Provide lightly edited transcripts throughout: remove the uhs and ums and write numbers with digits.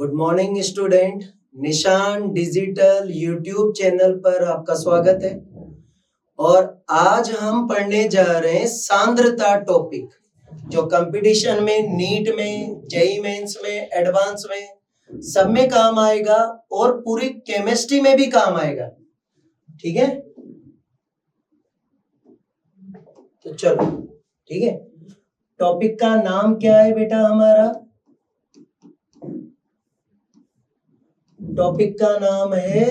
Good morning student. निशान digital YouTube channel पर आपका स्वागत है। और आज हम पढ़ने जा रहे हैं सांद्रता टॉपिक, जो कंपटीशन में, नीट में, जेईई मेंस में, एडवांस में सब में काम आएगा और पूरी केमिस्ट्री में भी काम आएगा। ठीक है, तो चलो ठीक है। टॉपिक का नाम क्या है बेटा हमारा? टॉपिक का नाम है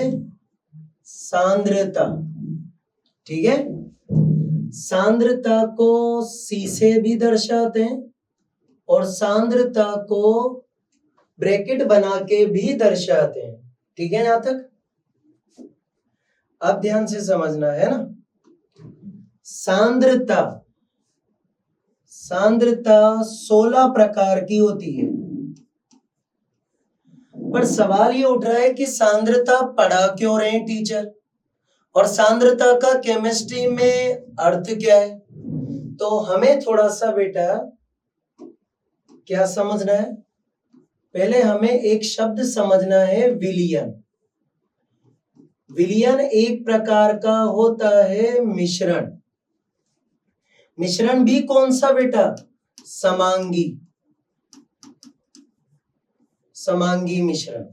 सांद्रता। ठीक है, सांद्रता को सी से भी दर्शाते हैं और सांद्रता को ब्रैकेट बना के भी दर्शाते हैं। ठीक है, यहां तक अब ध्यान से समझना है ना। सांद्रता 16 प्रकार की होती है, पर सवाल ये उठ रहा है कि सांद्रता पढ़ा क्यों रहे हैं टीचर, और सांद्रता का केमिस्ट्री में अर्थ क्या है। तो हमें थोड़ा सा बेटा क्या समझना है, पहले हमें एक शब्द समझना है, विलयन। विलयन एक प्रकार का होता है मिश्रण। मिश्रण भी कौन सा बेटा? समांगी। समांगी मिश्रण।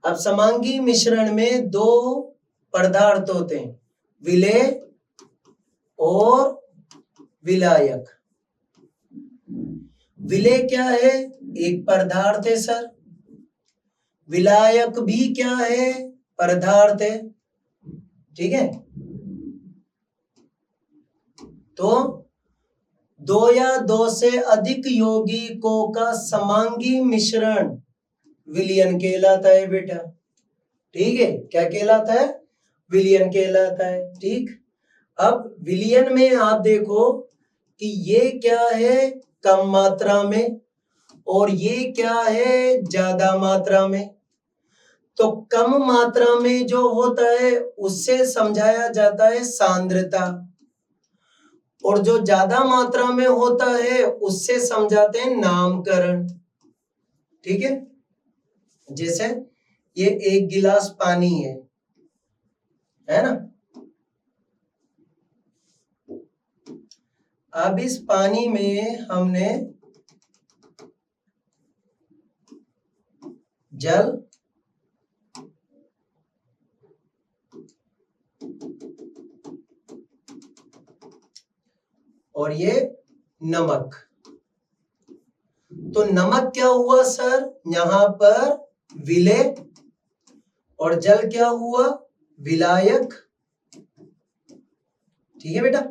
अब समांगी मिश्रण में दो पदार्थ होते हैं, विलेय और विलायक। विलेय क्या है? एक पदार्थ है सर। विलायक भी क्या है? पदार्थ है। ठीक है, तो दो या दो से अधिक यौगिकों का समांगी मिश्रण विलयन कहलाता है बेटा। ठीक है, क्या कहलाता है? विलयन कहलाता है। ठीक, अब विलयन में आप देखो कि ये क्या है? कम मात्रा में, और ये क्या है? ज्यादा मात्रा में। तो कम मात्रा में जो होता है उससे समझाया जाता है सांद्रता, और जो ज्यादा मात्रा में होता है उससे समझाते हैं नामकरण। ठीक है, जैसे ये एक गिलास पानी है ना। अब इस पानी में हमने जल और ये नमक। तो नमक क्या हुआ सर? यहां पर विलेय, और जल क्या हुआ? विलायक। ठीक है बेटा।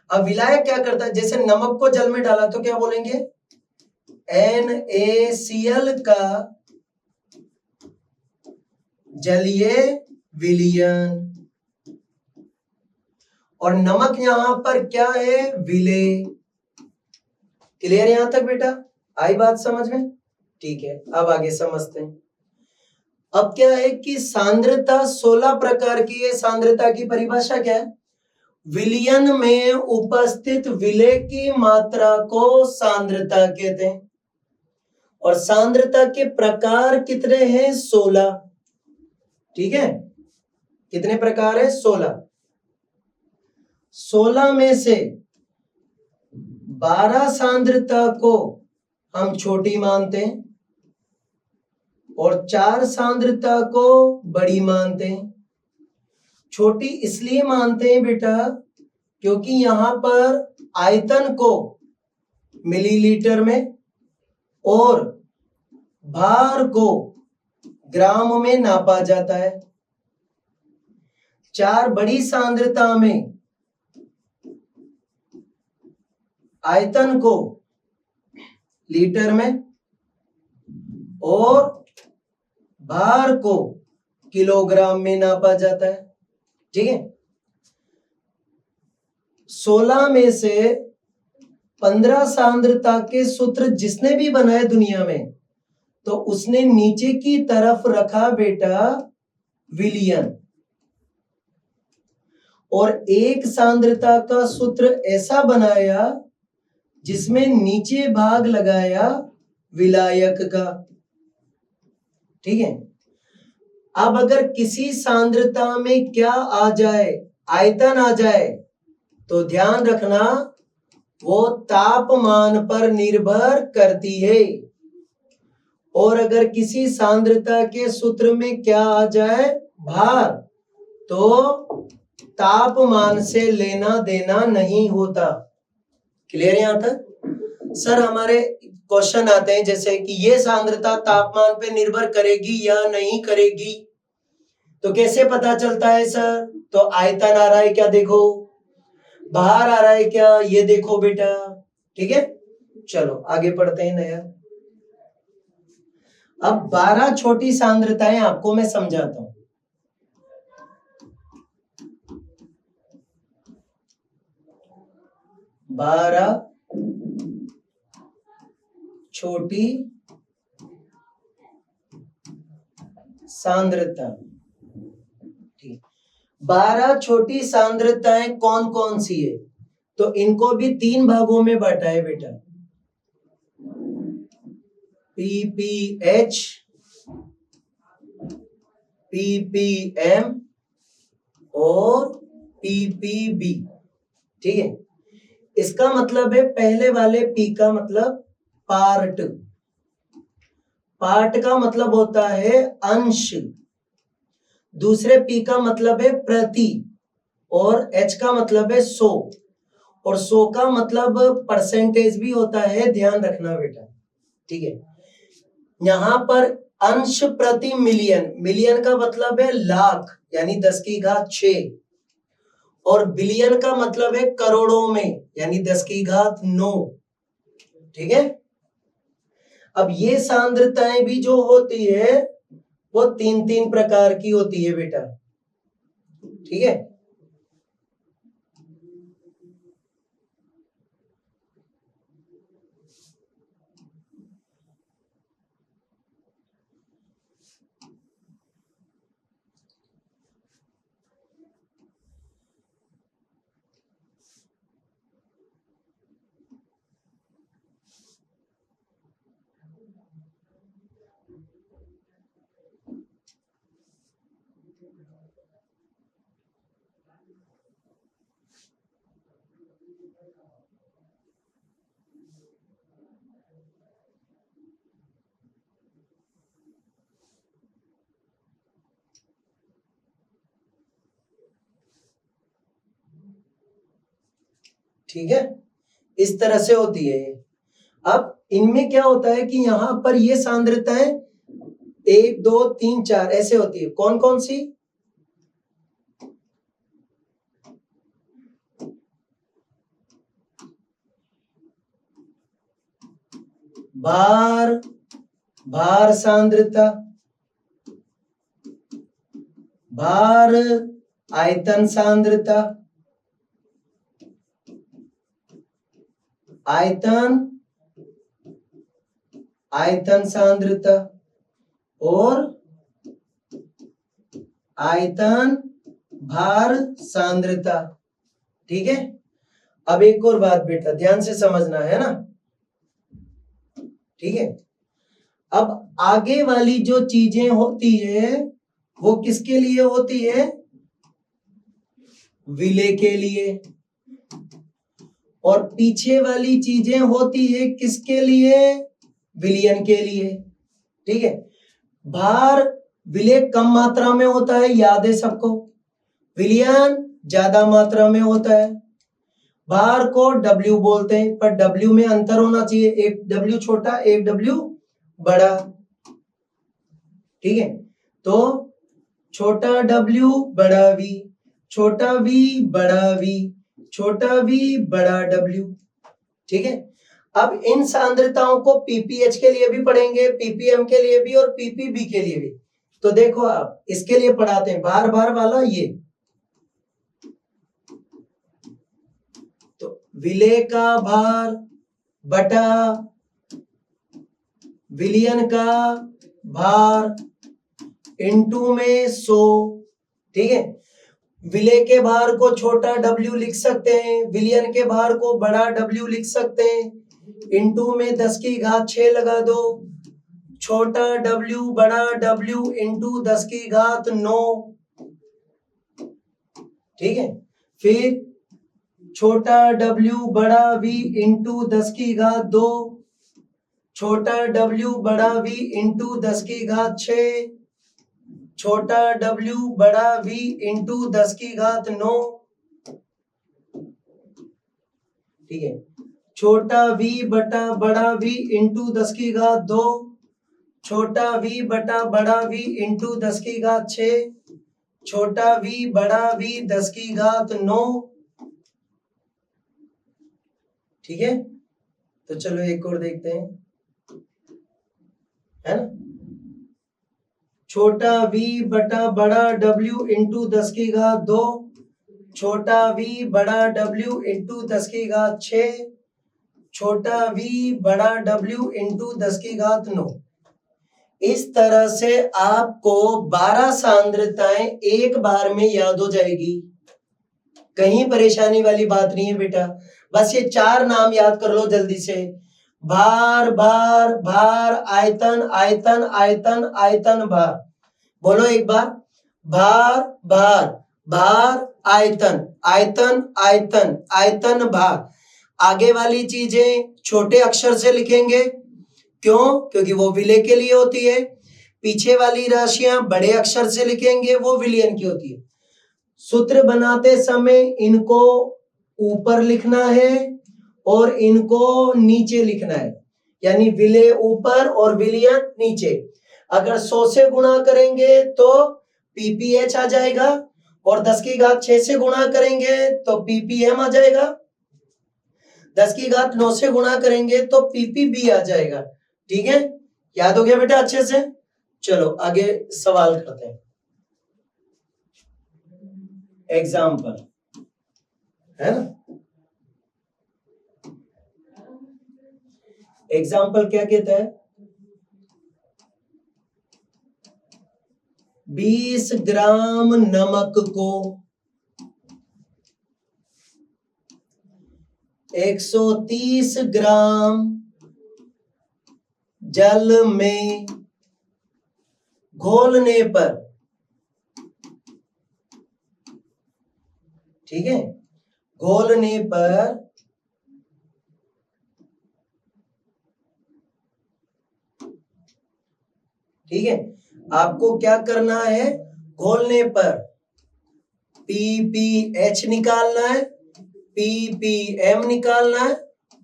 अब विलायक क्या करता है? जैसे नमक को जल में डाला तो क्या बोलेंगे? NaCl का जलीय विलयन। और नमक यहां पर क्या है? विलेय। क्लियर यहां तक बेटा? आई बात समझ में? ठीक है, अब आगे समझते हैं। अब क्या है कि सांद्रता 16 प्रकार की है। सांद्रता की परिभाषा क्या है? विलयन में उपस्थित विलेय की मात्रा को सांद्रता कहते हैं। और सांद्रता के प्रकार कितने हैं? 16। ठीक है, कितने प्रकार है? 16। 16 में से 12 सांद्रता को हम छोटी मानते हैं और 4 सांद्रता को बड़ी मानते हैं। छोटी इसलिए मानते हैं बेटा क्योंकि यहां पर आयतन को मिलीलीटर में और भार को ग्राम में नापा जाता है। 4 बड़ी सांद्रता में आयतन को लीटर में और भार को किलोग्राम में नापा जाता है। ठीक है, 16 में से 15 सांद्रता के सूत्र जिसने भी बनाए दुनिया में, तो उसने नीचे की तरफ रखा बेटा विलयन, और एक सांद्रता का सूत्र ऐसा बनाया जिसमें नीचे भाग लगाया विलायक का। ठीक है। अब अगर किसी सांद्रता में क्या आ जाए, आयतन आ जाए, तो ध्यान रखना वो तापमान पर निर्भर करती है। और अगर किसी सांद्रता के सूत्र में क्या आ जाए, भार, तो तापमान से लेना देना नहीं होता। क्लियर यहां तक? सर हमारे क्वेश्चन आते हैं जैसे कि ये सांद्रता तापमान पे निर्भर करेगी या नहीं करेगी, तो कैसे पता चलता है सर? तो आयतन आ रहा है क्या, देखो, भार आ रहा है क्या, ये देखो बेटा। ठीक है, चलो आगे पढ़ते हैं नया। अब 12 छोटी सांद्रताएं आपको मैं समझाता हूं। बारह छोटी सांद्रता, ठीक। 12 छोटी सांद्रताएं कौन कौन सी है? तो इनको भी 3 भागों में बांटा है बेटा, पीपीएच, पीपीएम और पीपीबी। ठीक है, इसका मतलब है पहले वाले पी का मतलब पार्ट, पार्ट का मतलब होता है अंश, दूसरे पी का मतलब है प्रति, और एच का मतलब है 100, और 100 का मतलब परसेंटेज भी होता है, ध्यान रखना बेटा। ठीक है, यहां पर अंश प्रति मिलियन, मिलियन का मतलब है लाख यानी 10 की घात 6, और बिलियन का मतलब है करोड़ों में यानी 10 की घात 9। ठीक है, अब ये सांद्रताएं भी जो होती है वो 3-3 प्रकार की होती है बेटा। ठीक है, ठीक है, इस तरह से होती है। अब इनमें क्या होता है कि यहां पर ये सांद्रताएं 1 2 3 4 ऐसे होती है। कौन कौन सी? भार, भार सांद्रता, भार आयतन सांद्रता, आयतन, आयतन सांद्रता, और आयतन भार सांद्रता। ठीक है, अब एक और बात बेटा ध्यान से समझना है ना। ठीक है, अब आगे वाली जो चीजें होती है वो किसके लिए होती है? विलेय के लिए। और पीछे वाली चीजें होती है किसके लिए? विलयन के लिए। ठीक है, भार विलेय कम मात्रा में होता है, याद है सबको, विलयन ज्यादा मात्रा में होता है। भार को W बोलते हैं, पर W में अंतर होना चाहिए, एक W छोटा एक W बड़ा। ठीक है, तो छोटा W बड़ा V, छोटा V बड़ा V, छोटा V बड़ा W। ठीक है, अब इन सांद्रताओं को पीपीएच के लिए भी पढ़ेंगे, पीपीएम के लिए भी और पीपीबी के लिए भी। तो देखो आप इसके लिए पढ़ाते हैं भार भार वाला, ये तो विलेय का भार बटा विलयन का भार इनटू में 100। ठीक है, विलेय के भार को छोटा W लिख सकते हैं, विलयन के भार को बड़ा W लिख सकते हैं, इनटू में 10 की घात 6 लगा दो, छोटा w बड़ा W इंटू 10 की घात 9, ठीक है। फिर छोटा w बड़ा v इंटू 10 की घात 2, छोटा w बड़ा v इंटू 10 की घात 6, छोटा w बड़ा v इंटू 10 की घात 9, ठीक है। छोटा v बटा बड़ा v इंटू 10 की घात 2, छोटा v बटा बड़ा v इंटू 10 की घात 6, छोटा v बड़ा v 10 की घात 9, ठीक है। तो चलो एक और देखते हैं, है ना। छोटा v बटा बड़ा w इंटू 10 की घात 2, छोटा v बड़ा w इंटू 10 की घात 6, छोटा v बड़ा w इंटू 10 की घात 9। इस तरह से आपको 12 सांद्रताएं एक बार में याद हो जाएगी, कहीं परेशानी वाली बात नहीं है बेटा। बस ये 4 नाम याद कर लो जल्दी से, भार भार भार, आयतन आयतन आयतन आयतन भार। बोलो एक बार, भार भार भार, आयतन आयतन आयतन आयतन भार। आगे वाली चीजें छोटे अक्षर से लिखेंगे, क्यों? क्योंकि वो विलेय के लिए होती है। पीछे वाली राशियां बड़े अक्षर से लिखेंगे, वो विलयन की होती है। सूत्र बनाते समय इनको ऊपर लिखना है और इनको नीचे लिखना है, यानी विलेय ऊपर और विलयन नीचे। अगर 100 से गुणा करेंगे तो पीपीएच आ जाएगा, और 10 की घात 6 से गुणा करेंगे तो पीपीएम आ जाएगा, 10 की घात 9 से गुणा करेंगे तो पीपीबी आ जाएगा, ठीक है। याद हो गया बेटा अच्छे से? चलो आगे सवाल करते हैं। एग्जाम्पल, है ना। एग्जाम्पल क्या कहता है? 20 ग्राम नमक को 130 ग्राम जल में घोलने पर, ठीक है, घोलने पर ठीक है, आपको क्या करना है? घोलने पर पीपीएच निकालना है, पीपीएम निकालना है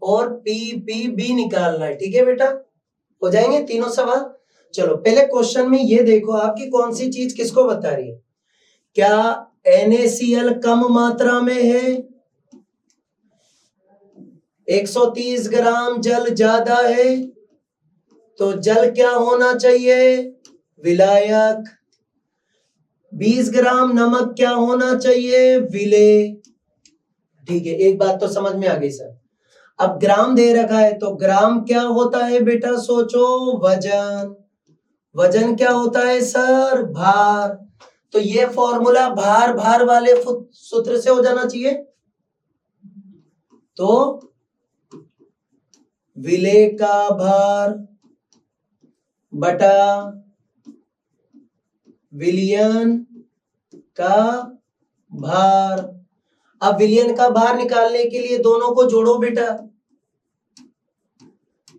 और पीपीबी निकालना है, ठीक है बेटा। हो जाएंगे तीनों सवाल। चलो पहले क्वेश्चन में ये देखो आपकी कौन सी चीज किसको बता रही है। क्या NaCl कम मात्रा में है? 130 ग्राम जल ज्यादा है, तो जल क्या होना चाहिए? विलायक। 20 ग्राम नमक क्या होना चाहिए? विलेय। ठीक है, एक बात तो समझ में आ गई सर। अब ग्राम दे रखा है तो ग्राम क्या होता है बेटा? सोचो, वजन। वजन क्या होता है सर? भार। तो ये फॉर्मूला भार भार वाले सूत्र से हो जाना चाहिए। तो विलेय का भार बटा विलयन का भार। अब विलयन का भार निकालने के लिए दोनों को जोड़ो बेटा।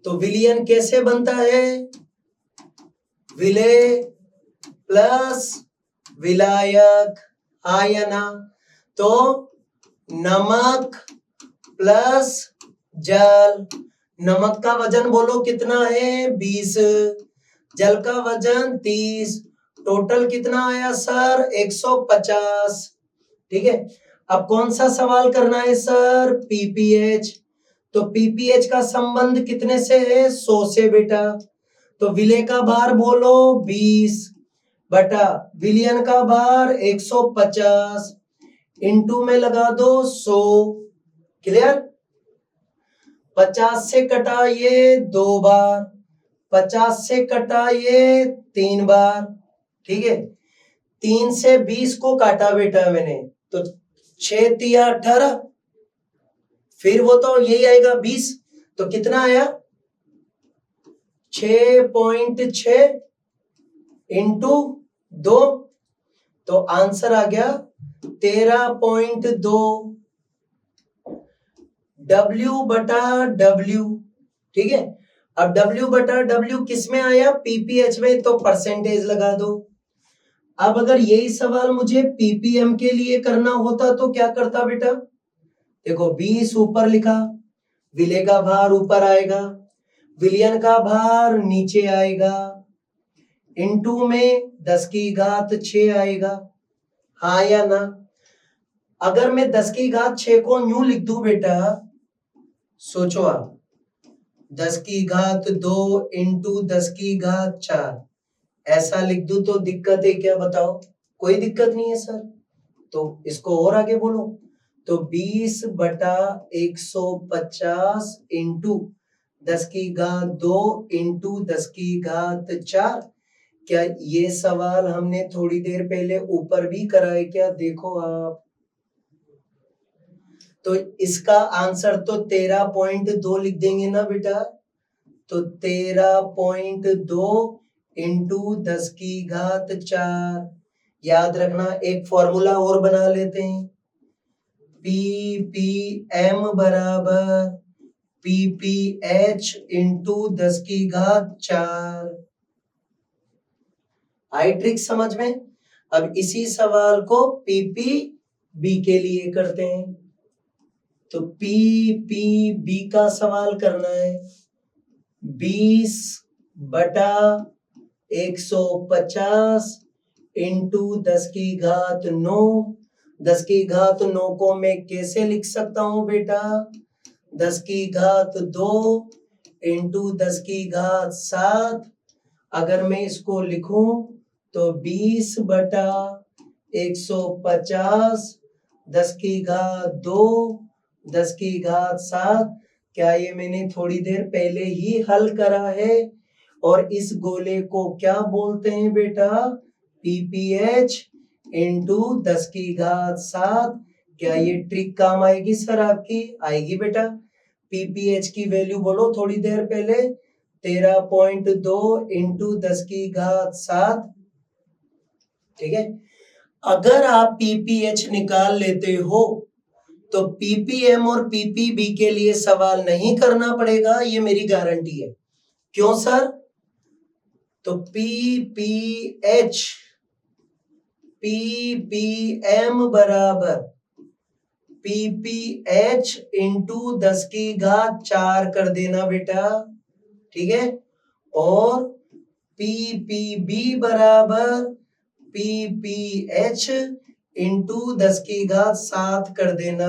तो विलयन कैसे बनता है? विलेय प्लस विलायक, हाँ या ना? तो नमक प्लस जल। नमक का वजन बोलो कितना है? 20। जल का वजन 30। टोटल कितना आया सर? 150। ठीक है, अब कौन सा सवाल करना है सर? पीपीएच। तो पीपीएच का संबंध कितने से है? 100 से बेटा। तो विलेय का भार बोलो 20 बटा विलयन का भार 150, इंटू में लगा दो 100। क्लियर? 50 से कटा ये 2 बार, 50 से कटा ये 3 बार, ठीक है। 3 से 20 को काटा बेटा मैंने, तो 6 तिया 18, फिर वो तो यही आएगा 20। तो कितना आया? 6.6 इंटू 2, तो आंसर आ गया 13.2 W/W। ठीक है, अब W/W किस में आया? पीपीएच में, तो परसेंटेज लगा दो। अब अगर यही सवाल मुझे पीपीएम के लिए करना होता तो क्या करता बेटा? देखो 20 ऊपर लिखा, विले का भार ऊपर आएगा, विलियन का भार नीचे आएगा, इनटू में 10⁻6 आएगा। हाँ या ना? अगर मैं 10⁻6 को न्यू लिख दूं बेटा, सोचो आप, 10⁻2 इंटू 10⁻4 ऐसा लिख दूं तो दिक्कत है क्या? बताओ, कोई दिक्कत नहीं है सर। तो इसको और आगे बोलो, तो 20/150 इंटू 10⁻2 इंटू 10⁻4। क्या ये सवाल हमने थोड़ी देर पहले ऊपर भी करा है क्या? देखो आप, तो इसका आंसर तो 13.2 लिख देंगे ना बेटा, तो 13.2 इंटू 10⁻4। याद रखना, एक फॉर्मूला और बना लेते हैं, पीपीएम बराबर पीपीएच इंटू 10⁻4। आई ट्रिक समझ में? अब इसी सवाल को पीपीबी के लिए करते हैं, तो पीपीबी का सवाल करना है। 20/150 इंटू 10⁻9। 10⁻9 को मैं कैसे लिख सकता हूं बेटा? 10⁻2 इंटू 10⁻7। अगर मैं इसको लिखूं तो 20/150 10⁻2 10⁻7। क्या ये मैंने थोड़ी देर पहले ही हल करा है? और इस गोले को क्या बोलते हैं बेटा? PPH into 10⁻7। क्या ये ट्रिक काम आएगी सर आपकी? आएगी बेटा। पीपीएच की वैल्यू बोलो थोड़ी देर पहले, 13.2 इंटू 10⁻7। ठीक है, अगर आप पीपीएच निकाल लेते हो तो पीपीएम और पीपीबी के लिए सवाल नहीं करना पड़ेगा, ये मेरी गारंटी है। क्यों सर? तो पीपीएच पीपीएम बराबर पीपीएच इंटू 10⁻4 कर देना बेटा। ठीक है, और पीपीबी बराबर पीपीएच इंटू 10⁻7 कर देना।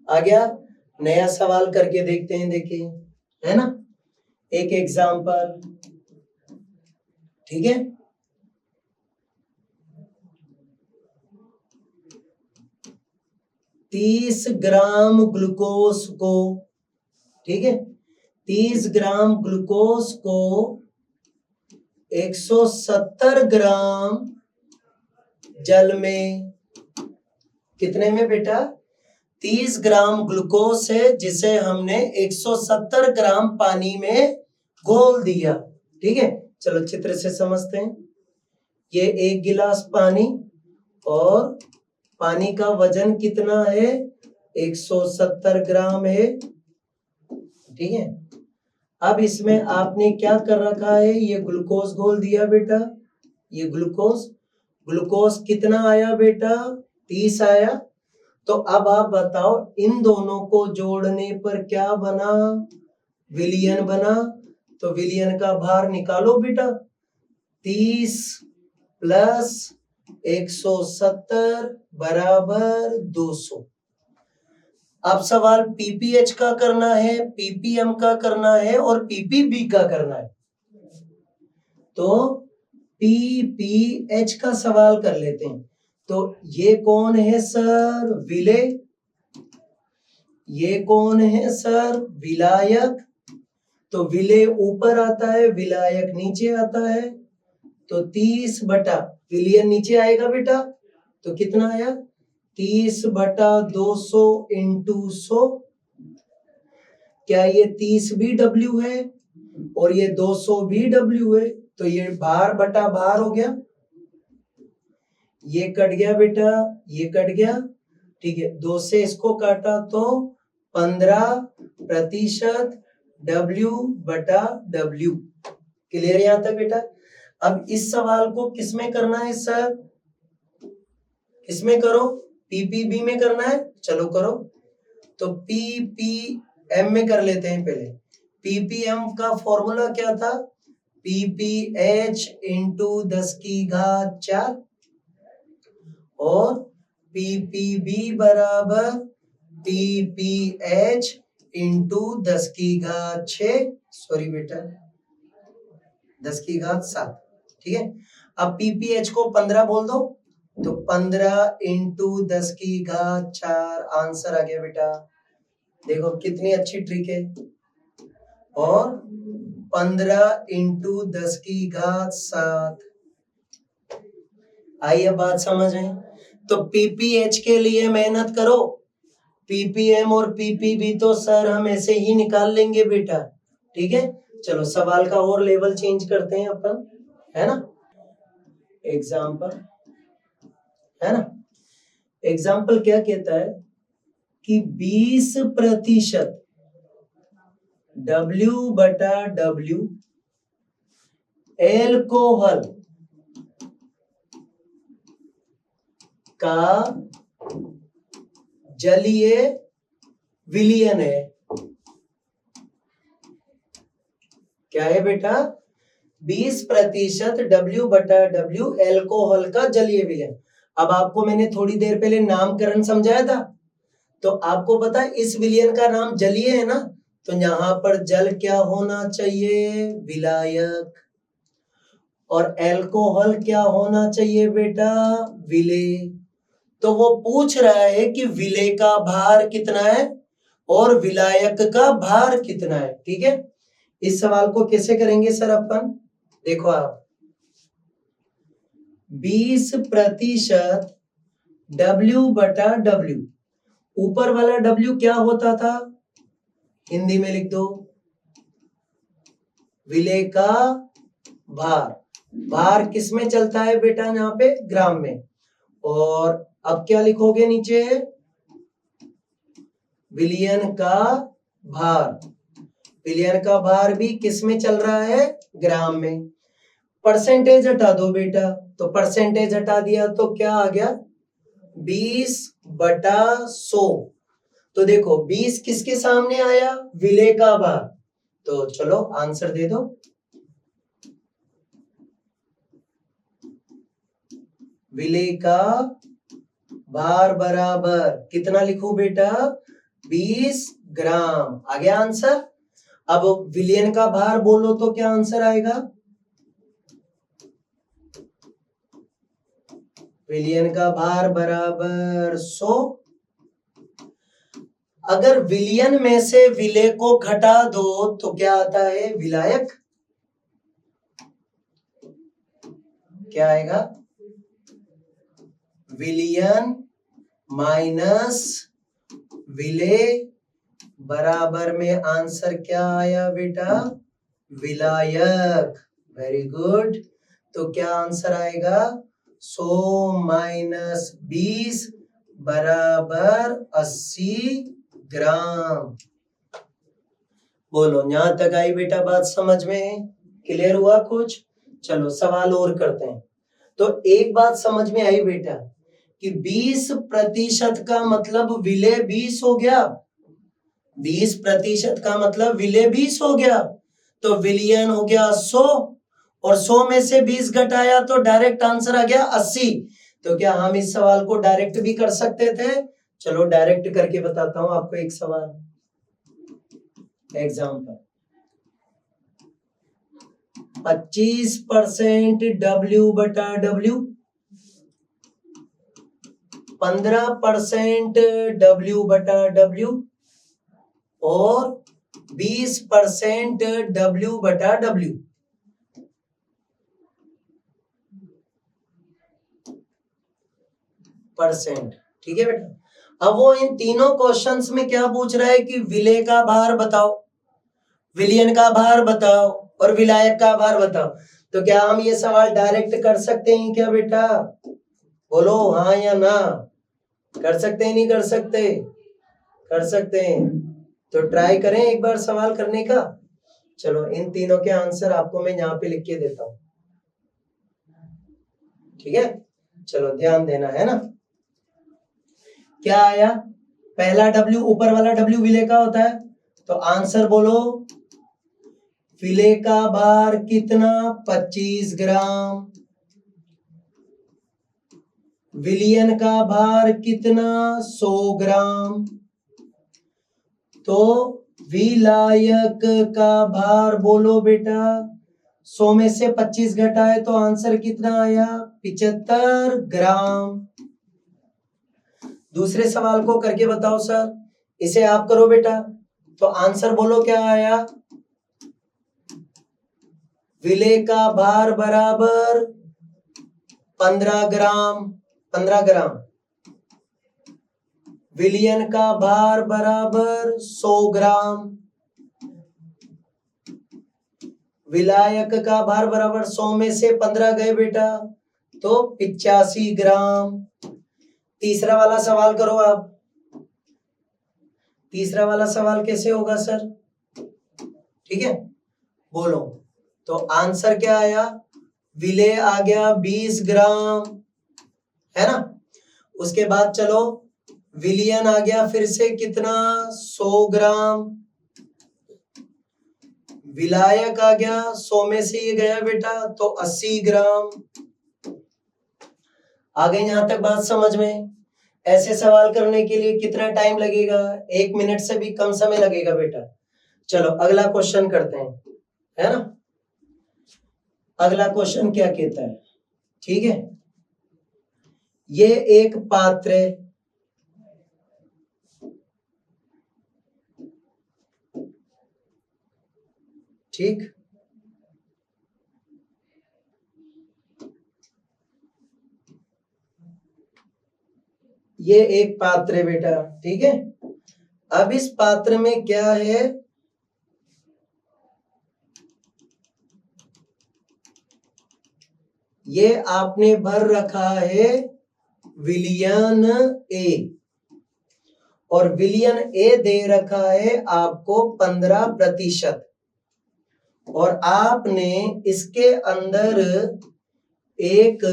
आ गया? नया सवाल करके देखते हैं, देखिए, है ना, एक एग्जाम्पल। ठीक है, तीस ग्राम ग्लूकोज को, ठीक है, 30 ग्राम ग्लूकोज को 170 ग्राम जल में, कितने में बेटा? 30 ग्राम ग्लूकोज है जिसे हमने 170 ग्राम पानी में घोल दिया। ठीक है, चलो चित्र से समझते हैं। ये 1 गिलास पानी, और पानी का वजन कितना है? 170 ग्राम है। ठीक है, अब इसमें आपने क्या कर रखा है? ये ग्लूकोज घोल दिया बेटा, ये ग्लूकोज कितना आया बेटा? 30 आया। तो अब आप बताओ, इन दोनों को जोड़ने पर क्या बना? विलियन बना। तो विलियन का भार निकालो बेटा, 30 प्लस 170 बराबर 200। अब सवाल पीपीएच का करना है, पीपीएम का करना है, और पीपीबी का करना है। तो पीपीएच का सवाल कर लेते हैं। तो ये कौन है सर? विले। ये कौन है सर? विलायक। तो विले ऊपर आता है, विलायक नीचे आता है। तो 30 बटा, विलियन नीचे आएगा बेटा, तो कितना आया? 30/200 इंटू 100। क्या ये 30 भी W है और ये 200 भी W है, तो ये भार बटा भार हो गया, ये कट गया बेटा, ये कट गया, ठीक है। 2 से इसको काटा तो 15% W बटा W। क्लियर यहां तक बेटा? अब इस सवाल को किसमें करना है सर? किसमें करो? PPB में करना है, चलो करो। तो PPM में कर लेते हैं पहले। PPM का फॉर्मूला क्या था? PPH इंटू 10 की घात 4 और PPB बराबर PPH इंटू 10 की घात 6, सॉरी बेटा 10 की घात 7, ठीक है। अब PPH को 15 बोल दो, तो 15 इंटू 10 की घात 4 आंसर आ गया बेटा। देखो कितनी अच्छी ट्रिक है। और 15 इंटू 10 की घात 7। आई अब बात समझ में? तो PPH के लिए मेहनत करो, PPM और PPB तो सर हम ऐसे ही निकाल लेंगे बेटा, ठीक है। चलो सवाल का और लेवल चेंज करते हैं अपन, है ना। एग्जाम्पल, है ना। एग्जाम्पल क्या कहता है कि 20% W बटा W एल्कोहल का जलीय विलयन है। क्या है बेटा? 20% W बटा W एल्कोहल का जलीय विलयन। अब आपको मैंने थोड़ी देर पहले नामकरण समझाया था, तो आपको पता है इस विलयन का नाम जलीय है ना, तो यहां पर जल क्या होना चाहिए? विलायक। और एल्कोहल क्या होना चाहिए बेटा? विलेय। तो वो पूछ रहा है कि विलेय का भार कितना है और विलायक का भार कितना है, ठीक है। इस सवाल को कैसे करेंगे सर अपन? देखो आप 20% W बटा W, ऊपर वाला W क्या होता था? हिंदी में लिख दो, विलेय का भार। भार किस में चलता है बेटा? यहाँ पे ग्राम में। और अब क्या लिखोगे नीचे? विलयन का भार। विलयन का भार भी किस में चल रहा है? ग्राम में। परसेंटेज हटा दो बेटा, तो परसेंटेज हटा दिया तो क्या आ गया? 20 बटा 100। तो देखो 20 किसके सामने आया? विलेय का भार। तो चलो आंसर दे दो। विलेय का भार बराबर कितना लिखूं बेटा? 20 ग्राम। आ गया आंसर। अब विलयन का भार बोलो तो क्या आंसर आएगा? विलयन का भार बराबर 100। अगर विलयन में से विलेय को घटा दो तो क्या आता है? विलायक। क्या आएगा? विलयन माइनस विलेय बराबर में आंसर क्या आया बेटा? विलायक। Very good. तो क्या आंसर आएगा? 100 माइनस 20 बराबर 80 ग्राम। बोलो यहां तक आई बेटा बात समझ में? क्लियर हुआ कुछ? चलो सवाल और करते हैं। तो एक बात समझ में आई बेटा कि 20% का मतलब विलेय 20 हो गया। 20% का मतलब विलेय 20 हो गया, तो विलयन हो गया 100 और 100 में से 20 घटाया तो डायरेक्ट आंसर आ गया 80। तो क्या हम इस सवाल को डायरेक्ट भी कर सकते थे? चलो डायरेक्ट करके बताता हूं आपको एक सवाल। एग्जाम्पल 25% W बटा W, 15% W बटा W और 20% W बटा W। परसेंट, ठीक है बेटा। अब वो इन तीनों क्वेश्चंस में क्या पूछ रहा है कि विलेय का भार बताओ, विलयन का भार बताओ और विलायक का भार बताओ। तो क्या हम ये सवाल डायरेक्ट कर सकते हैं क्या बेटा? बोलो हाँ या ना। कर सकते हैं नहीं कर सकते? कर सकते हैं। तो ट्राई करें एक बार सवाल करने का। चलो इन तीनों के आंसर आपको मैं यहाँ पे लिख के देता हूं, ठीक है? चलो ध्यान देना है ना। क्या आया? पहला W, ऊपर वाला W विलेय का होता है, तो आंसर बोलो। विलेय का भार कितना? 25 ग्राम। विलयन का भार कितना? 100 ग्राम। तो विलायक का भार बोलो बेटा, 100 में से 25 घटाए तो आंसर कितना आया? 75 ग्राम। दूसरे सवाल को करके बताओ सर, इसे आप करो बेटा। तो आंसर बोलो क्या आया? विलेय का भार बराबर 15 ग्राम, 15 ग्राम। विलयन का भार बराबर 100 ग्राम। विलायक का भार बराबर 100 में से 15 गए बेटा, तो 85 ग्राम। तीसरा वाला सवाल करो आप। तीसरा वाला सवाल कैसे होगा सर? ठीक है, बोलो। तो आंसर क्या आया? विलेय आ गया 20 ग्राम, है ना। उसके बाद चलो विलयन आ गया फिर से कितना? 100 ग्राम। विलायक आ गया 100 में से ये गया बेटा, तो 80 ग्राम। आ गई यहां तक बात समझ में? ऐसे सवाल करने के लिए कितना टाइम लगेगा? 1 मिनट से भी कम समय लगेगा बेटा। चलो अगला क्वेश्चन करते हैं, है ना। अगला क्वेश्चन क्या कहता है? ठीक है, ये एक पात्र है, ठीक। ये एक पात्र है बेटा, ठीक है। अब इस पात्र में क्या है? ये आपने भर रखा है विलयन ए, और विलयन ए दे रखा है आपको 15%, और आपने इसके अंदर एक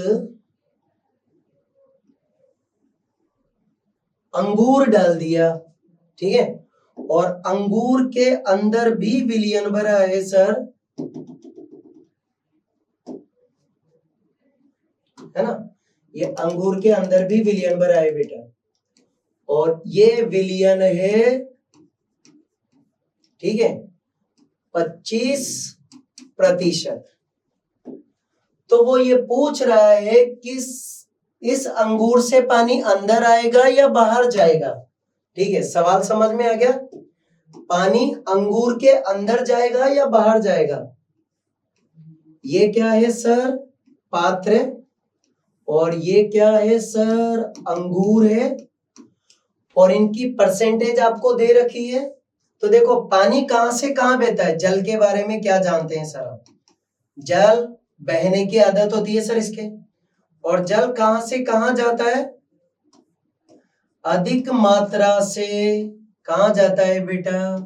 अंगूर डाल दिया, ठीक है। और अंगूर के अंदर भी विलयन भरा है सर, है ना। ये अंगूर के अंदर भी विलयन भरा है बेटा, और ये विलयन है, ठीक है, 25%। तो वो ये पूछ रहा है कि इस अंगूर से पानी अंदर आएगा या बाहर जाएगा। ठीक है, सवाल समझ में आ गया? पानी अंगूर के अंदर जाएगा या बाहर जाएगा। ये क्या है सर? पात्र। और ये क्या है सर? अंगूर है। और इनकी परसेंटेज आपको दे रखी है। तो देखो पानी कहां से कहां बहता है, जल के बारे में क्या जानते हैं सर आप? जल बहने की आदत होती है सर इसके, और जल कहां से कहां जाता है? अधिक मात्रा से कहां जाता है बेटा?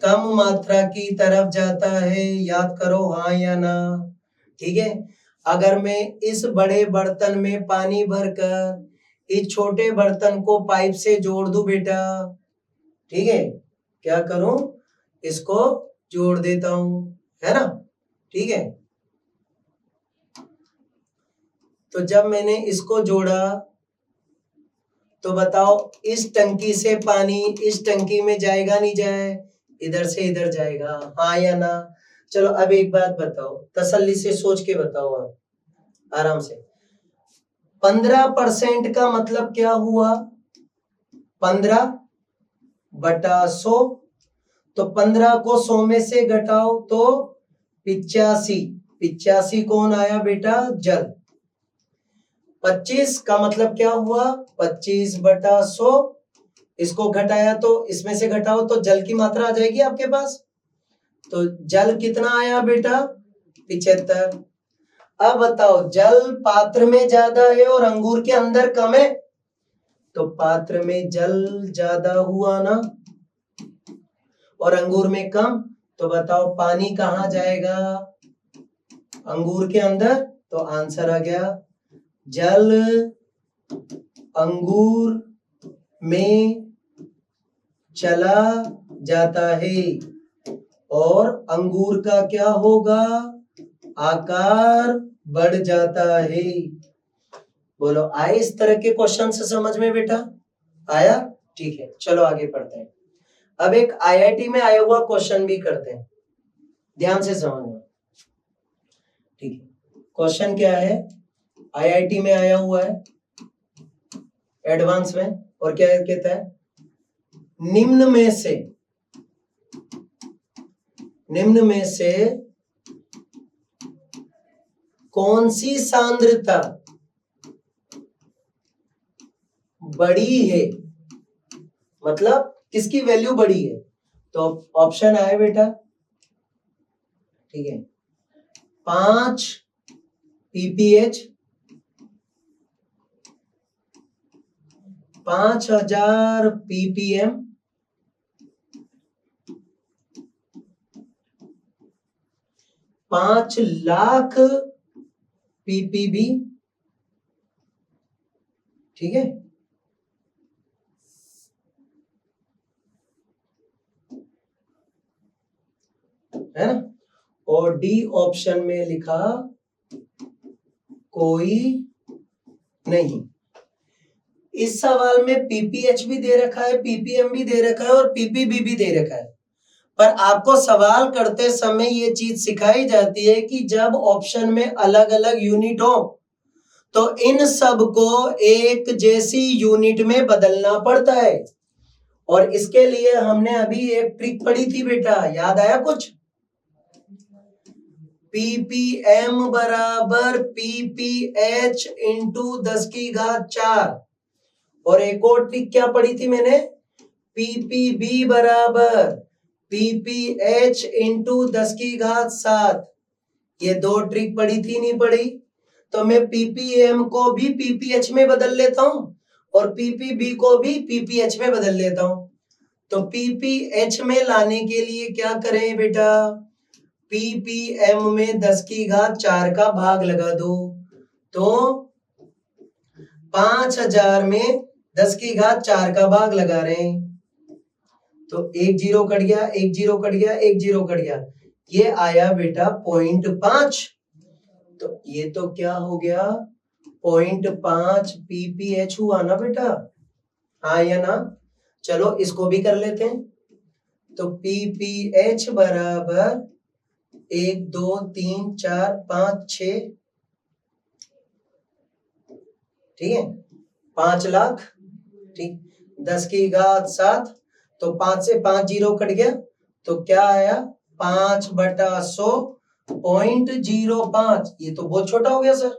कम मात्रा की तरफ जाता है। याद करो हाँ या ना, ठीक है। अगर मैं इस बड़े बर्तन में पानी भरकर इस छोटे बर्तन को पाइप से जोड़ दूं बेटा, ठीक है, क्या करूं? इसको जोड़ देता हूं, है ना, ठीक है। तो जब मैंने इसको जोड़ा तो बताओ इस टंकी से पानी इस टंकी में जाएगा नहीं जाए? इधर से इधर जाएगा, हाँ या ना। चलो अब एक बात बताओ, तसल्ली से सोच के बताओ आप, आराम से। 15% का मतलब क्या हुआ? 15/100। तो 15 को 100 में से घटाओ तो 85। 85 कौन आया बेटा? जल। 25 का मतलब क्या हुआ, 25/100। इसको घटाया तो इसमें से घटाओ तो जल की मात्रा आ जाएगी आपके पास। तो जल कितना आया बेटा, 75। अब बताओ जल पात्र में ज्यादा है और अंगूर के अंदर कम है, तो पात्र में जल ज्यादा हुआ ना और अंगूर में कम, तो बताओ पानी कहां जाएगा, अंगूर के अंदर। तो आंसर आ गया जल अंगूर में चला जाता है और अंगूर का क्या होगा, आकार बढ़ जाता है। बोलो आए इस तरह के क्वेश्चन से समझ में बेटा, आया? ठीक है, चलो आगे पढ़ते हैं। अब एक आईआईटी में आया हुआ क्वेश्चन भी करते हैं, ध्यान से समझना। ठीक है, क्वेश्चन क्या है, आईआईटी में आया हुआ है एडवांस में, और क्या कहता है, निम्न में से कौन सी सांद्रता बड़ी है, मतलब किसकी वैल्यू बड़ी है। तो ऑप्शन आए बेटा, ठीक है, 5 pph, 5000 ppm, 5,00,000 ppb, ठीक है, है ना। और डी ऑप्शन में लिखा कोई नहीं। इस सवाल में पीपीएच भी दे रखा है, पीपीएम भी दे रखा है और पीपीबी भी दे रखा है, पर आपको सवाल करते समय ये चीज सिखाई जाती है कि जब ऑप्शन में अलग अलग यूनिट हो तो इन सब को एक जैसी यूनिट में बदलना पड़ता है। और इसके लिए हमने अभी एक ट्रिक पढ़ी थी बेटा, याद आया कुछ, पीपीएम बराबर पीपीएच इंटू 10⁴। और एक और ट्रिक क्या पढ़ी थी मैंने, पीपीबी बराबर पीपीएच इंटू 10⁷। ये दो ट्रिक पढ़ी थी, नहीं पढ़ी? तो मैं पीपीएम को भी पीपीएच में बदल लेता हूं और पीपीबी को भी पीपीएच में बदल लेता हूं। तो पीपीएच में लाने के लिए क्या करें बेटा, पीपीएम में 10⁴ का भाग लगा दो, तो 5000 में 10⁴ का भाग लगा रहे हैं, तो 1 0 कट गया, 1 0 कट गया, 1 0 कट गया, ये आया बेटा 0.5। तो ये तो क्या हो गया, 0.5 पीपीएच हुआ ना बेटा, हाँ या ना। चलो इसको भी कर लेते हैं। तो पीपीएच बराबर 1 2 3 4 5 6, ठीक है, 5,00,000, ठीक, 10⁻7, तो 5 से 5 0 कट गया, तो क्या आया 5/100 0.05। ये तो बहुत छोटा हो गया सर,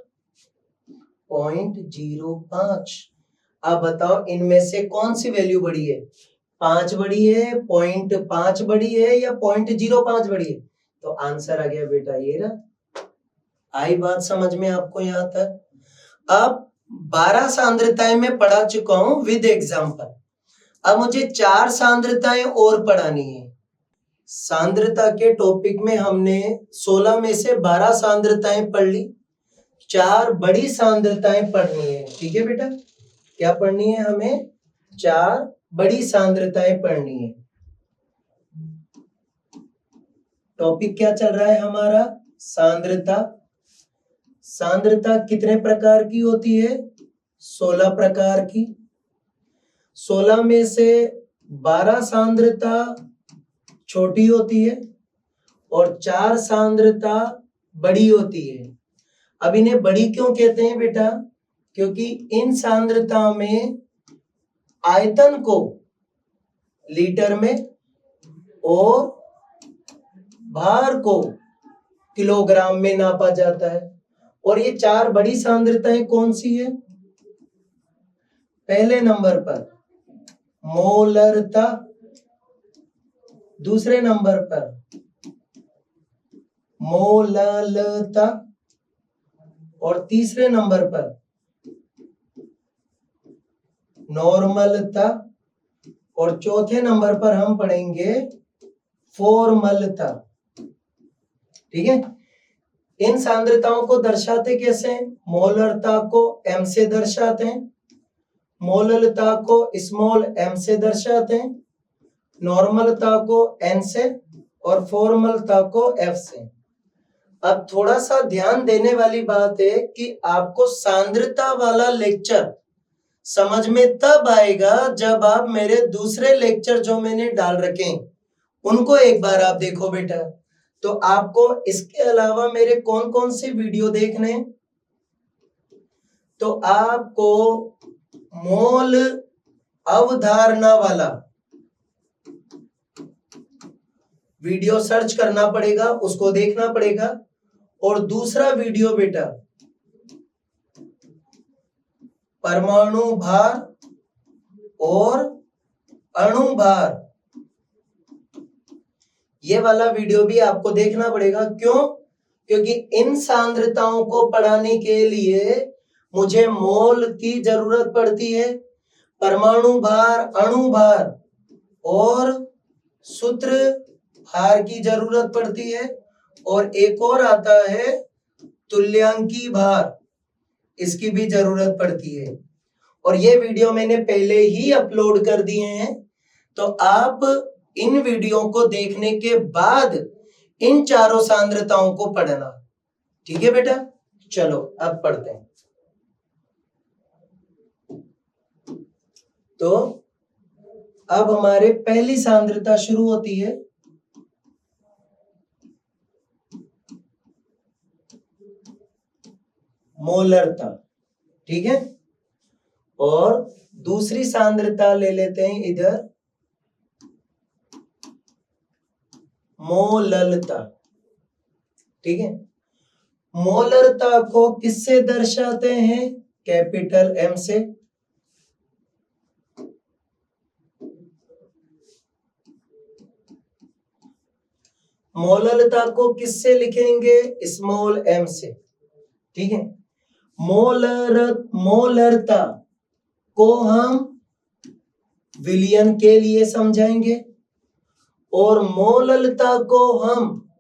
0.05। अब बताओ इनमें से कौन सी वैल्यू बड़ी है, 5 बड़ी है, 0.5 बड़ी है या 0.05 बड़ी है। तो आंसर आ गया बेटा ये ना। आई बात समझ में आपको यहां तक। अब 12 सांद्रताएं मैं पढ़ा चुका हूं विद एग्जांपल, अब मुझे 4 सांद्रताएं और पढ़ानी है। सांद्रता के टॉपिक में हमने 16 में से 12 सांद्रताएं पढ़ ली, 4 बड़ी सांद्रताएं पढ़नी है, ठीक है बेटा, क्या पढ़नी है हमें, 4 बड़ी सांद्रताएं पढ़नी है। टॉपिक क्या चल रहा है हमारा, सांद्रता। सांद्रता कितने प्रकार की होती है, 16 प्रकार की। 16 में से 12 सांद्रता छोटी होती है और 4 सांद्रता बड़ी होती है। अब इन्हें बड़ी क्यों कहते हैं बेटा, क्योंकि इन सांद्रता में आयतन को लीटर में और भार को किलोग्राम में नापा जाता है। और ये चार बड़ी सांद्रताएं कौन सी है? पहले नंबर पर मोलरता, दूसरे नंबर पर मोललता और तीसरे नंबर पर नॉर्मलता और चौथे नंबर पर हम पढ़ेंगे फॉर्मलता। ठीक है, इन सांद्रताओं को दर्शाते कैसे हैं? मोलरता को m से दर्शाते हैं, मोललता को स्मॉल m से दर्शाते हैं, नॉर्मलता को n से और फॉर्मलता को f से। अब थोड़ा सा ध्यान देने वाली बात है कि आपको सांद्रता वाला लेक्चर समझ में तब आएगा जब आप मेरे दूसरे लेक्चर जो मैंने डाल रखे हैं उनको एक बार आप देखो बेटा। तो आपको इसके अलावा मेरे कौन कौन से वीडियो देखने हैं? तो आपको मोल अवधारणा वाला वीडियो सर्च करना पड़ेगा, उसको देखना पड़ेगा। और दूसरा वीडियो बेटा परमाणु भार और अणु भार, ये वाला वीडियो भी आपको देखना पड़ेगा। क्यों? क्योंकि इन सांद्रताओं को पढ़ाने के लिए मुझे मोल की जरूरत पड़ती है, परमाणु भार, अणु भार और सूत्र भार की जरूरत पड़ती है, और एक और आता है तुल्यांकी भार, इसकी भी जरूरत पड़ती है। और ये वीडियो मैंने पहले ही अपलोड कर दिए हैं, तो आप इन वीडियो को देखने के बाद इन चारों सांद्रताओं को पढ़ना। ठीक है बेटा, चलो अब पढ़ते हैं। तो अब हमारे पहली सांद्रता शुरू होती है मोलरता। ठीक है, और दूसरी सांद्रता ले लेते हैं इधर मोललता। ठीक है, मोलरता को किससे दर्शाते हैं? कैपिटल M से। मोललता को किससे लिखेंगे? स्मॉल m से। ठीक है, मोलरता को हम विलयन के लिए समझाएंगे और मोललता को हम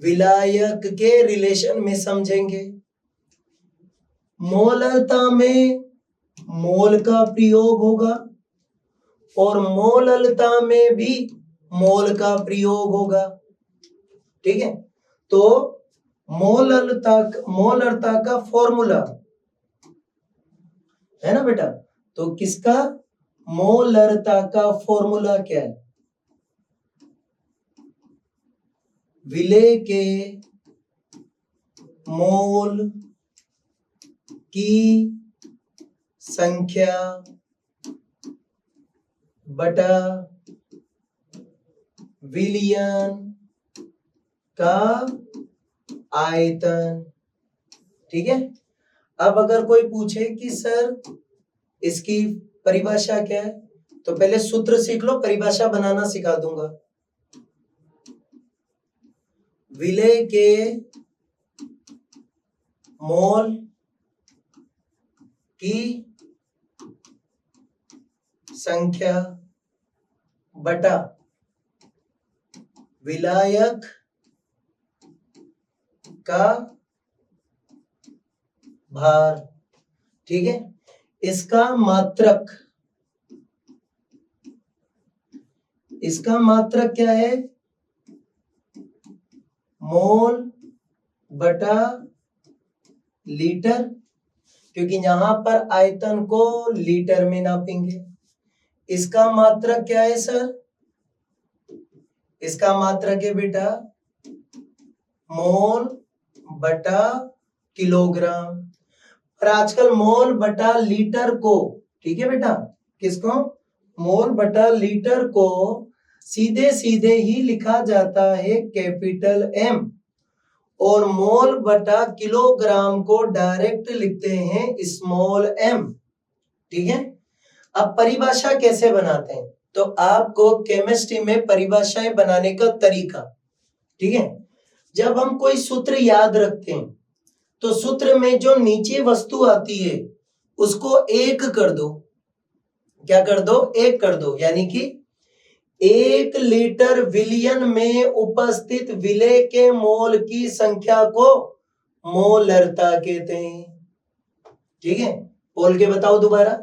विलायक के रिलेशन में समझेंगे। मोललता में मोल का प्रयोग होगा और मोललता में भी मोल का प्रयोग होगा। ठीक है, तो मोलरता का फॉर्मूला है ना बेटा, तो किसका? मोलरता का फॉर्मूला क्या है? विलेय के मोल की संख्या बटा विलयन का आयतन। ठीक है, अब अगर कोई पूछे कि सर इसकी परिभाषा क्या है, तो पहले सूत्र सीख लो, परिभाषा बनाना सिखा दूंगा। विलेय के मोल की संख्या बटा विलायक का भार। ठीक है, इसका मात्रक क्या है? मोल बटा लीटर, क्योंकि यहां पर आयतन को लीटर में नापेंगे। इसका मात्रक क्या है सर? इसका मात्रक है बेटा मोल बटा किलोग्राम। पर आजकल मोल बटा लीटर को, ठीक है बेटा, किसको? मोल बटा लीटर को सीधे सीधे ही लिखा जाता है कैपिटल M, और मोल बटा किलोग्राम को डायरेक्ट लिखते हैं स्मॉल m। ठीक है, अब परिभाषा कैसे बनाते हैं, तो आपको केमिस्ट्री में परिभाषाएं बनाने का तरीका, ठीक है, जब हम कोई सूत्र याद रखते हैं तो सूत्र में जो नीचे वस्तु आती है उसको एक कर दो। क्या कर दो? एक कर दो। यानी कि 1 लीटर विलयन में उपस्थित विलेय के मोल की संख्या को मोलरता कहते हैं। ठीक है, बोल के बताओ दोबारा।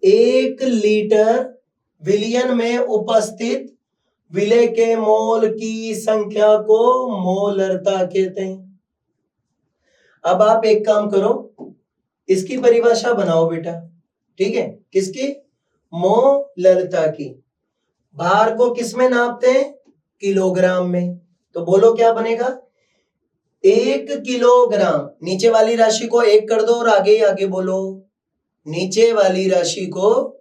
1 लीटर विलयन में उपस्थित विलेय के मोल की संख्या को मोलरता कहते हैं। अब आप एक काम करो, इसकी परिभाषा बनाओ बेटा। ठीक है, किसकी? मोलरता की। भार को किस में नापते हैं? किलोग्राम में। तो बोलो क्या बनेगा? 1 किलोग्राम। नीचे वाली राशि को 1 कर दो और आगे आगे बोलो। नीचे वाली राशि को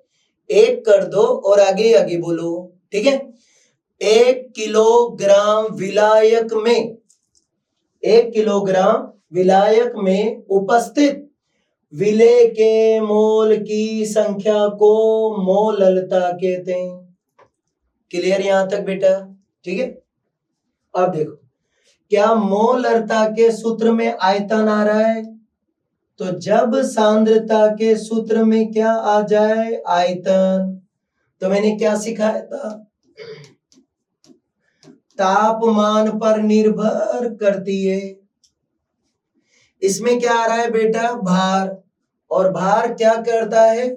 1 कर दो और आगे आगे बोलो। ठीक है, 1 किलोग्राम विलायक में, 1 किलोग्राम विलायक में उपस्थित विलेय के मोल की संख्या को मोलरता कहते हैं। क्लियर यहां तक बेटा? ठीक है, अब देखो, क्या मोलरता के सूत्र में आयतन आ रहा है? तो जब सांद्रता के सूत्र में क्या आ जाए? आयतन। तो मैंने क्या सिखाया था? तापमान पर निर्भर करती है। इसमें क्या आ रहा है बेटा? भार। और भार क्या करता है?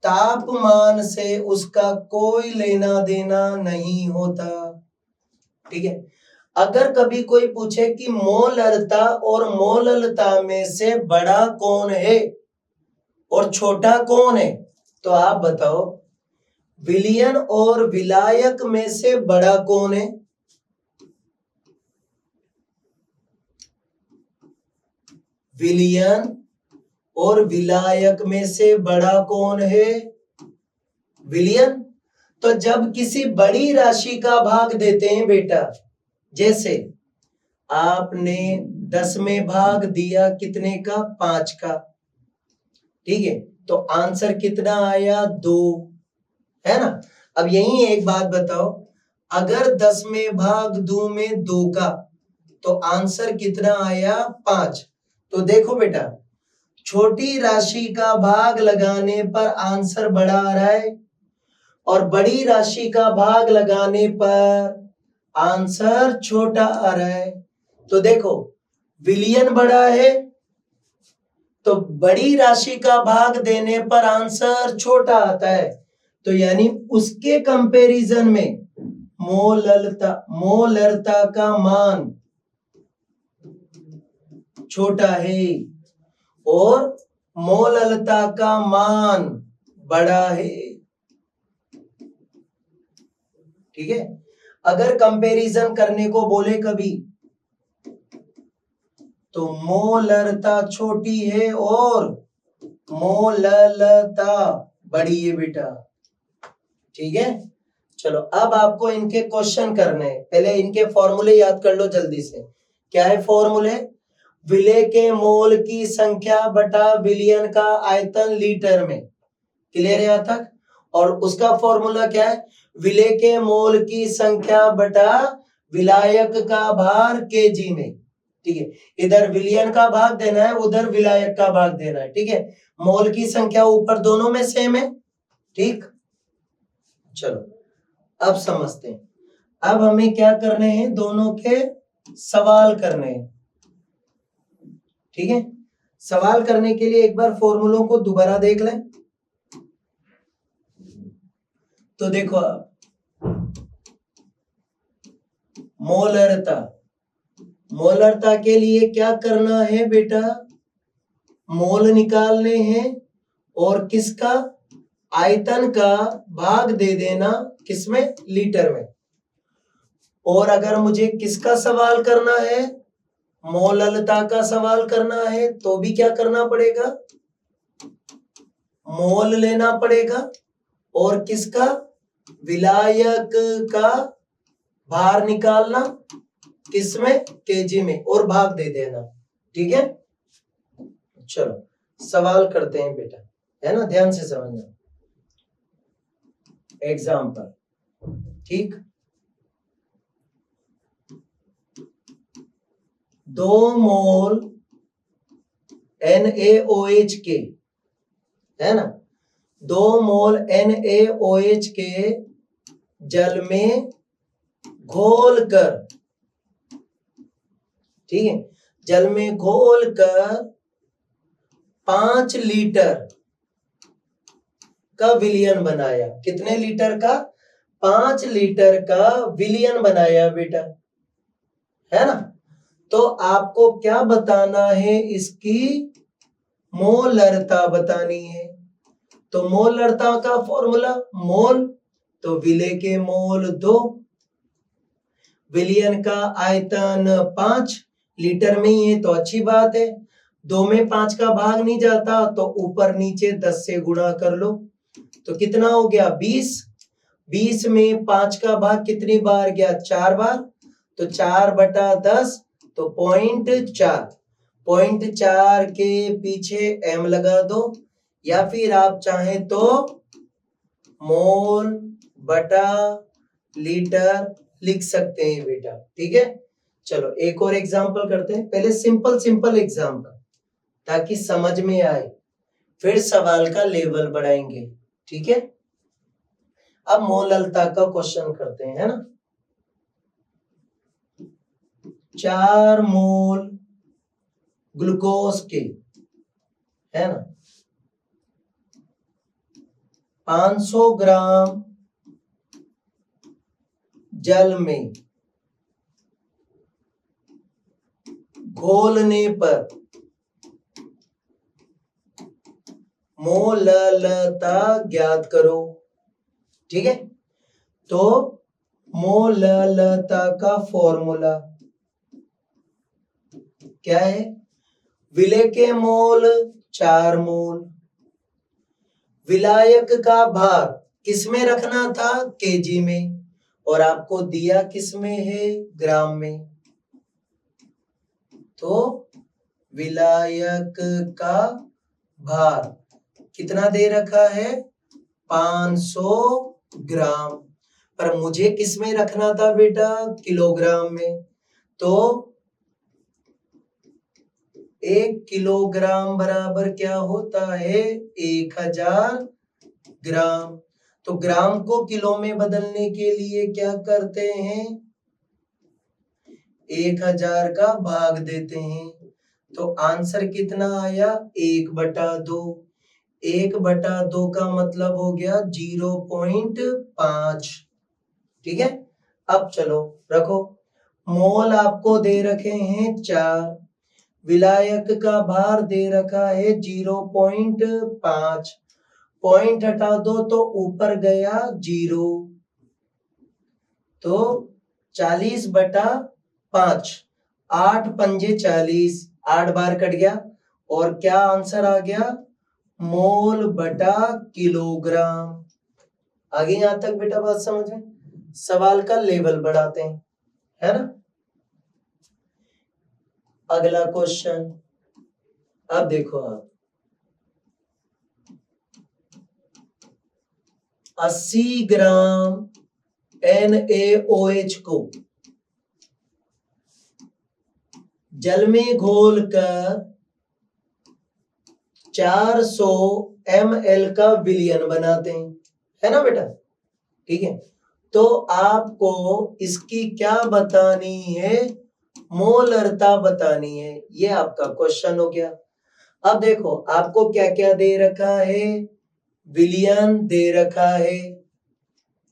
तापमान से उसका कोई लेना देना नहीं होता। ठीक है, अगर कभी कोई पूछे कि मोलरता और मोललता में से बड़ा कौन है और छोटा कौन है, तो आप बताओ विलयन और विलायक में से बड़ा कौन है? विलयन और विलायक में से बड़ा कौन है? विलयन। तो जब किसी बड़ी राशि का भाग देते हैं बेटा, जैसे आपने 10वें भाग दिया कितने का? 5 का। ठीक है, तो आंसर कितना आया? 2, है ना। अब यही एक बात बताओ, अगर 10वें भाग दूं में 2 का, तो आंसर कितना आया? 5। तो देखो बेटा, छोटी राशि का भाग लगाने पर आंसर बड़ा आ रहा है और बड़ी राशि का भाग लगाने पर आंसर छोटा आ रहा है। तो देखो, विलयन बड़ा है तो बड़ी राशि का भाग देने पर आंसर छोटा आता है। तो यानी उसके कंपैरिजन में मोलरता का मान छोटा है और मोललता का मान बड़ा है। ठीक है, अगर कंपैरिजन करने को बोले कभी, तो मोलरता छोटी है और मोललता बड़ी है बेटा। ठीक है, चलो अब आपको इनके क्वेश्चन करने हैं। पहले इनके फॉर्मूले याद कर लो जल्दी से। क्या है फॉर्मूले? विलेय के मोल की संख्या बटा विलयन का आयतन लीटर में। क्लियर यहां तक? और उसका फॉर्मूला क्या है? विलेय के मोल की संख्या बटा विलायक का भार केजी में। ठीक है, इधर विलयन का भाग देना है, उधर विलायक का भाग देना है। ठीक है, मोल की संख्या ऊपर दोनों में सेम है। ठीक, चलो अब समझते हैं। अब हमें क्या करने हैं? दोनों के सवाल करने हैं। ठीक है, सवाल करने के लिए एक बार फॉर्मूलों को दोबारा देख लें। तो देखो, आप मोलरता, मोलरता के लिए क्या करना है बेटा? मोल निकालने हैं और किसका? आयतन का भाग दे देना किसमें? लीटर में। और अगर मुझे किसका सवाल करना है? मोललता का सवाल करना है, तो भी क्या करना पड़ेगा? मोल लेना पड़ेगा। और किसका? विलायक का भार निकालना किसमें, केजी में, और भाग दे देना। ठीक है, चलो सवाल करते हैं बेटा, है ना, ध्यान से समझना। एग्जाम्पल, ठीक, 2 मोल NaOH के, है ना, 2 मोल NaOH के जल में घोल कर, ठीक है, जल में घोल कर 5 लीटर का विलयन बनाया। कितने लीटर का, 5 लीटर का विलयन बनाया बेटा, है ना। तो आपको क्या बताना है, इसकी मोलरता बतानी है। तो मोलरता का फॉर्मूला, मोल तो विलय के मोल 2, विलयन का आयतन 5, लीटर में ही है तो अच्छी बात है, 2 में 5 का भाग नहीं जाता तो ऊपर नीचे 10 से गुणा कर लो, तो कितना हो गया 20, 20 में 5 का भाग कितनी बार गया, 4 बार, तो 4/10 तो 0.4, 0.4 के पीछे m लगा दो, या फिर आप चाहें तो मोल बटा लीटर लिख सकते हैं बेटा। ठीक है, चलो एक और एग्जांपल करते हैं, पहले सिंपल एग्जांपल ताकि समझ में आए, फिर सवाल का लेवल बढ़ाएंगे। ठीक है, अब मोललता का क्वेश्चन करते हैं, है ना। 4 मोल ग्लूकोज के, है ना, 500 ग्राम जल में घोलने पर मोललता ज्ञात करो। ठीक है, तो मोललता का फॉर्मूला क्या है, विलय के मोल 4 मोल, विलायक का भार किसमें रखना था, केजी में, और आपको दिया किसमें है, ग्राम में, तो विलायक का भार कितना दे रखा है, 500 ग्राम, पर मुझे किसमें रखना था बेटा, किलोग्राम में, तो 1 किलोग्राम बराबर क्या होता है, 1000 ग्राम। तो ग्राम को किलो में बदलने के लिए क्या करते हैं, 1000 का भाग देते हैं, तो आंसर कितना आया, 1/2, 1/2 का मतलब हो गया 0.5। ठीक है, अब चलो रखो, मोल आपको दे रखे हैं 4, विलायक का भार दे रखा है 0.5, पॉइंट हटा दो तो ऊपर गया 0, तो 40/5, 8 पंजे 40, 8 बार कट गया, और क्या आंसर आ गया, मोल बटा किलोग्राम। आगे यहां तक बेटा बात समझ में, सवाल का लेवल बढ़ाते हैं, है ना। अगला क्वेश्चन, अब देखो आप, 80 ग्राम NaOH को जल में घोलकर 400 ml का विलयन बनाते हैं, है ना बेटा। ठीक है, तो आपको इसकी क्या बतानी है, मोलरता बतानी है, ये आपका क्वेश्चन हो गया। अब देखो आपको क्या क्या दे रखा है, विलयन दे रखा है,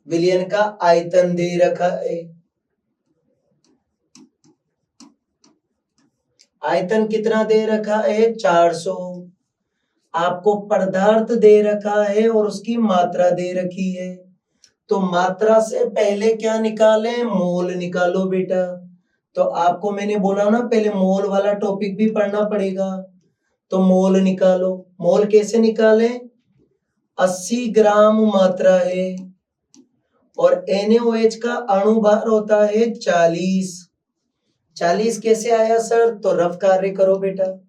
विलयन का आयतन दे रखा है, आयतन कितना दे रखा है, 400, आपको पदार्थ दे रखा है और उसकी मात्रा दे रखी है, तो मात्रा से पहले क्या निकालें, मोल निकालो बेटा। तो आपको मैंने बोला ना पहले मोल वाला टॉपिक भी पढ़ना पड़ेगा, तो मोल निकालो। मोल कैसे निकालें, 80 ग्राम मात्रा है और NaOH का अणु भार होता है 40। 40 कैसे आया सर? तो रफ कार्य करो बेटा।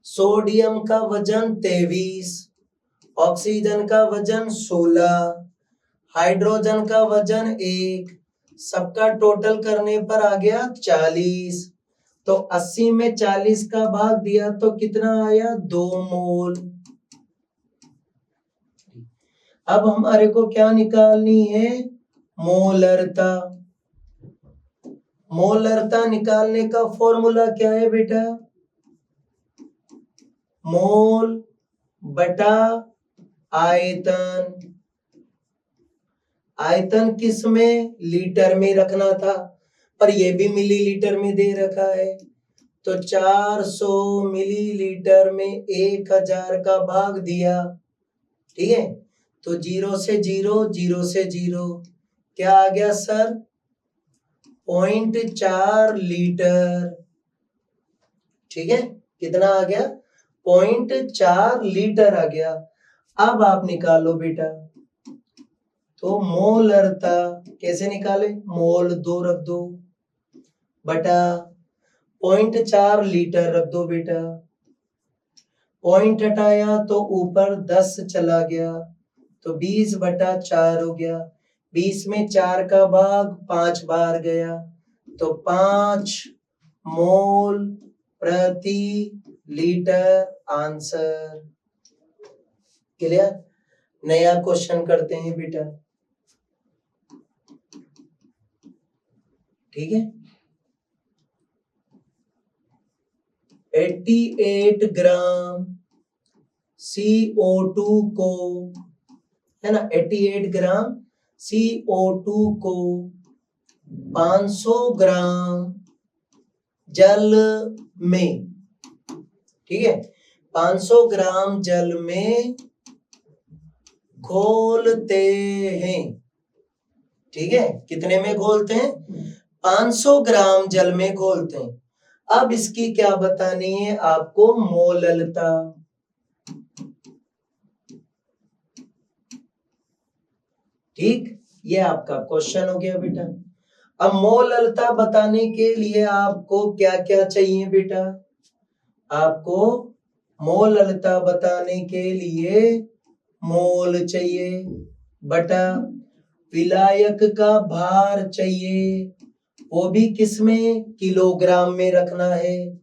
सोडियम का वजन 23, ऑक्सीजन का वजन 16, हाइड्रोजन का वजन 1, सबका टोटल करने पर आ गया 40। तो 80 में 40 का भाग दिया तो कितना आया? 2 मोल। अब हमारे को क्या निकालनी है? मोलरता। मोलरता निकालने का फॉर्मूला क्या है बेटा? मोल बटा आयतन। आयतन किस में? लीटर में रखना था, पर ये भी मिलीलीटर में दे रखा है। तो 400 मिलीलीटर में 1000 का भाग दिया। ठीक है, तो 0 से 0, 0 से 0, क्या आ गया सर? 0.4 लीटर। ठीक है, कितना आ गया? 0.4 लीटर आ गया। अब आप निकालो बेटा। तो मोलरता कैसे निकाले? मोल 2 रख दो बटा 0.4 लीटर रख दो बेटा। पॉइंट हटाया तो ऊपर 10 चला गया, तो 20 बटा 4 हो गया। 20 में 4 का भाग 5 बार गया, तो 5 मोल प्रति लीटर आंसर। क्लियर? नया क्वेश्चन करते हैं बेटा। ठीक है, 88 ग्राम CO2 को, है ना, 88 ग्राम CO2 को 500 ग्राम जल में, ठीक है, 500 ग्राम जल में घोलते हैं। ठीक है, कितने में घोलते हैं? 500 ग्राम जल में घोलते हैं। अब इसकी क्या बतानी है आपको? मोललता। ठीक, ये आपका क्वेश्चन हो गया बेटा। अब मोललता बताने के लिए आपको क्या क्या चाहिए बेटा? आपको मोललता बताने के लिए मोल चाहिए बटा विलायक का भार चाहिए, वो भी किसमें? किलोग्राम में रखना है।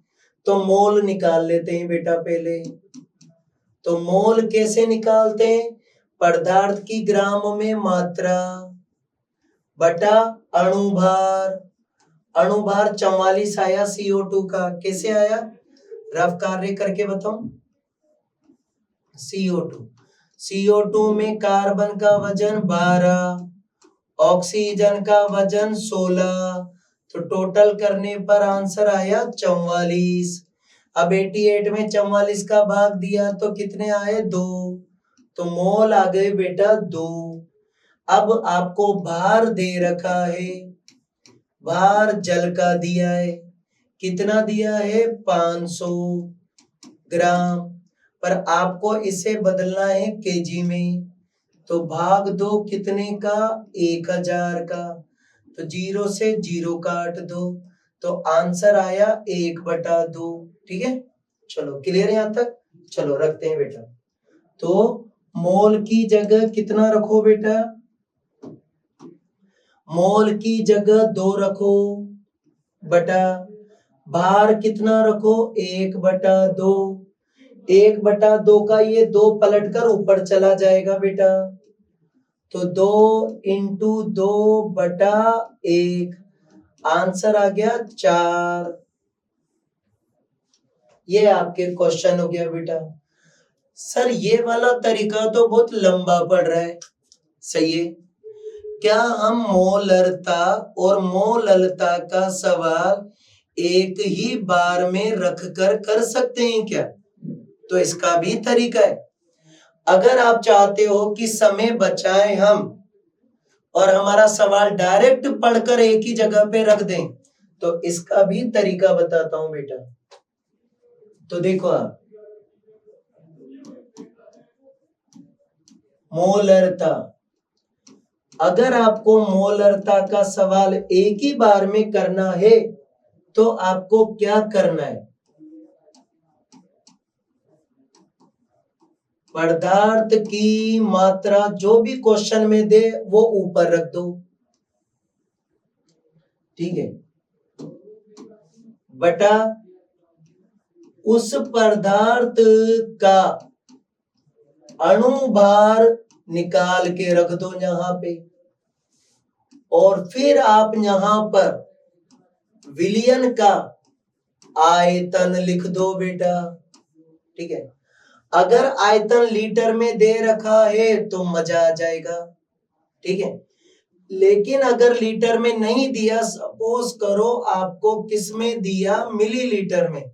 तो मोल निकाल लेते हैं बेटा पहले। तो मोल कैसे निकालते हैं? पदार्थ की ग्राम में मात्रा बटा अणुभार। अणुभार 44 आया CO2 का। कैसे आया? रफ कार्य करके बताओ। CO2 में कार्बन का वजन 12, ऑक्सीजन का वजन 16, तो टोटल करने पर आंसर आया 44। अब 88 में 44 का भाग दिया तो कितने आए? 2, तो मोल आ गए बेटा 2। अब आपको भार दे रखा है, भार जल का दिया है, कितना दिया है? 500 ग्राम, पर आपको इसे बदलना है केजी में। तो भाग दो कितने का? 1000 का, तो 0 से 0 काट दो, तो आंसर आया 1/2। ठीक है, चलो क्लियर है यहां तक? चलो रखते हैं बेटा। तो मोल की जगह कितना रखो बेटा? मोल की जगह 2 रखो बटा भार कितना रखो? 1/2। 1/2 का ये 2 पलट कर ऊपर चला जाएगा बेटा, तो 2 × 2/1, आंसर आ गया 4। ये आपके क्वेश्चन हो गया बेटा। सर ये वाला तरीका तो बहुत लंबा पड़ रहा है, सही है। क्या हम मोलरता और मोललता का सवाल एक ही बार में रखकर कर सकते हैं क्या? तो इसका भी तरीका है। अगर आप चाहते हो कि समय बचाएं हम और हमारा सवाल डायरेक्ट पढ़कर एक ही जगह पे रख दें, तो इसका भी तरीका बताता हूं बेटा। तो देखो आप, मोलरता। अगर आपको मोलरता का सवाल एक ही बार में करना है तो आपको क्या करना है, पदार्थ की मात्रा जो भी क्वेश्चन में दे वो ऊपर रख दो, ठीक है, बटा उस पदार्थ का अणुभार निकाल के रख दो यहां पे, और फिर आप यहां पर विलयन का आयतन लिख दो बेटा, ठीक है। अगर आयतन लीटर में दे रखा है तो मजा आ जाएगा, ठीक है। लेकिन अगर लीटर में नहीं दिया, सपोज करो आपको किस में दिया, मिलीलीटर में,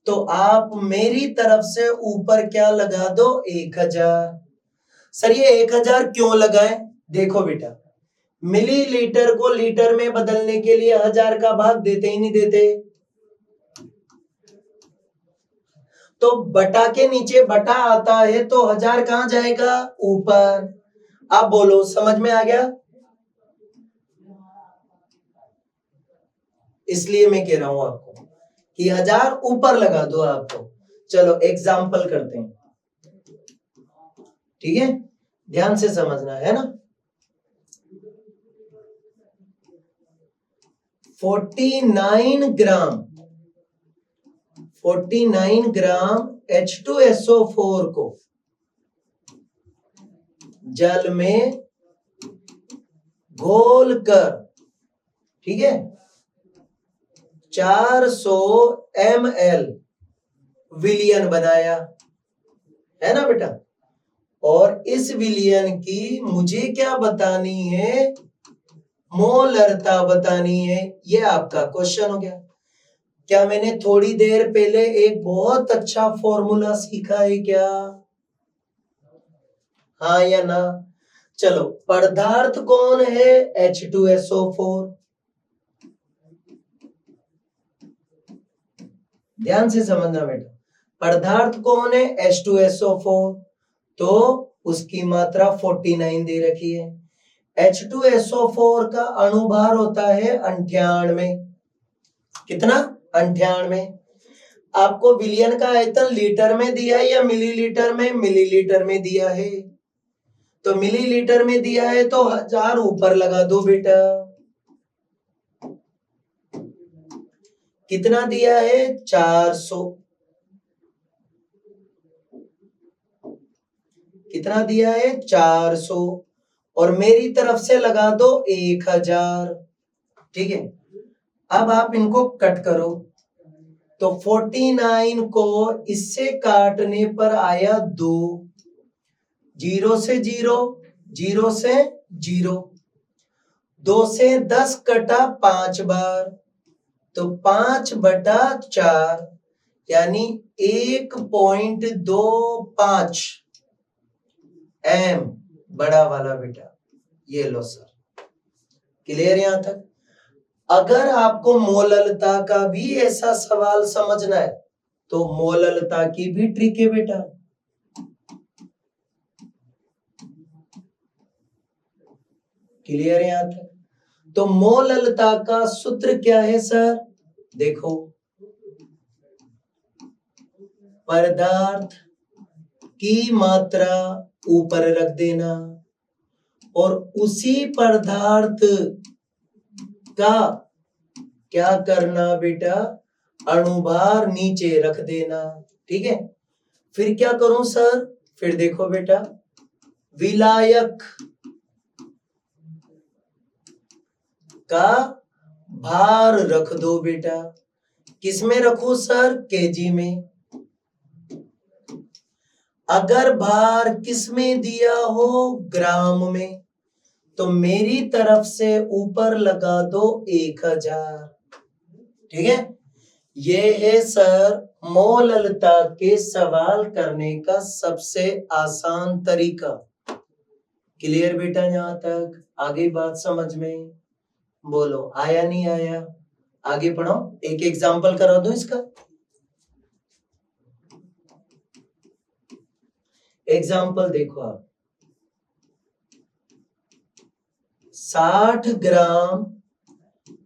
तो आप मेरी तरफ से ऊपर क्या लगा दो, 1000। सर ये 1000 क्यों लगाए, देखो बेटा, मिलीलीटर को लीटर में बदलने के लिए 1000 का भाग देते ही नहीं देते, तो बटा के नीचे बटा आता है तो 1000 कहां जाएगा, ऊपर। आप बोलो समझ में आ गया, इसलिए मैं कह रहा हूं आपको कि 1000 ऊपर लगा दो आपको। चलो एग्जाम्पल करते हैं, ठीक है, ध्यान से समझना है ना। 49 ग्राम H2SO4 को जल में घोल कर, ठीक है, 400 ml विलियन बनाया, है ना बेटा। और इस विलियन की मुझे क्या बतानी है, मोलरता बतानी है। ये आपका क्वेश्चन हो गया। क्या मैंने थोड़ी देर पहले एक बहुत अच्छा फॉर्मूला सीखा है क्या, हाँ या ना। चलो पदार्थ कौन है, H2SO4, ध्यान से समझना बेटा, पदार्थ कौन है, H2SO4, तो उसकी मात्रा 49 दे रखी है। H2SO4 का अणुभार होता है 98, कितना, 98। आपको विलियन का आयतन लीटर में दिया है या मिलीलीटर में, मिलीलीटर में दिया है, तो मिलीलीटर में दिया है तो 1000 ऊपर लगा दो बेटा। कितना दिया है, 400, कितना दिया है, 400, और मेरी तरफ से लगा दो 1000, ठीक है। अब आप इनको कट करो तो 49 को इससे काटने पर आया 2, 0 से 0, 0 से 0, 2 से 10 कटा 5 बार, तो 5/4 यानी 1.25 एम, बड़ा वाला बेटा, ये लो सर, क्लियर यहां तक। अगर आपको मोललता का भी ऐसा सवाल समझना है तो मोललता की भी ट्रिक है बेटा, क्लियर यहां तक। तो मोललता का सूत्र क्या है सर, देखो, पदार्थ की मात्रा ऊपर रख देना और उसी पदार्थ का क्या करना बेटा, अणुभार नीचे रख देना, ठीक है। फिर क्या करूं सर, फिर देखो बेटा, विलायक का भार रख दो बेटा, किसमें रखूं सर, केजी में। अगर भार किसमें दिया हो, ग्राम में, तो मेरी तरफ से ऊपर लगा दो 1000, ठीक है। ये है सर मोललता के सवाल करने का सबसे आसान तरीका, क्लियर बेटा यहां तक, आगे बात समझ में, बोलो आया नहीं आया, आगे पढ़ो, एक एग्जांपल करा दूं इसका। एग्जाम्पल देखो आप, 60 ग्राम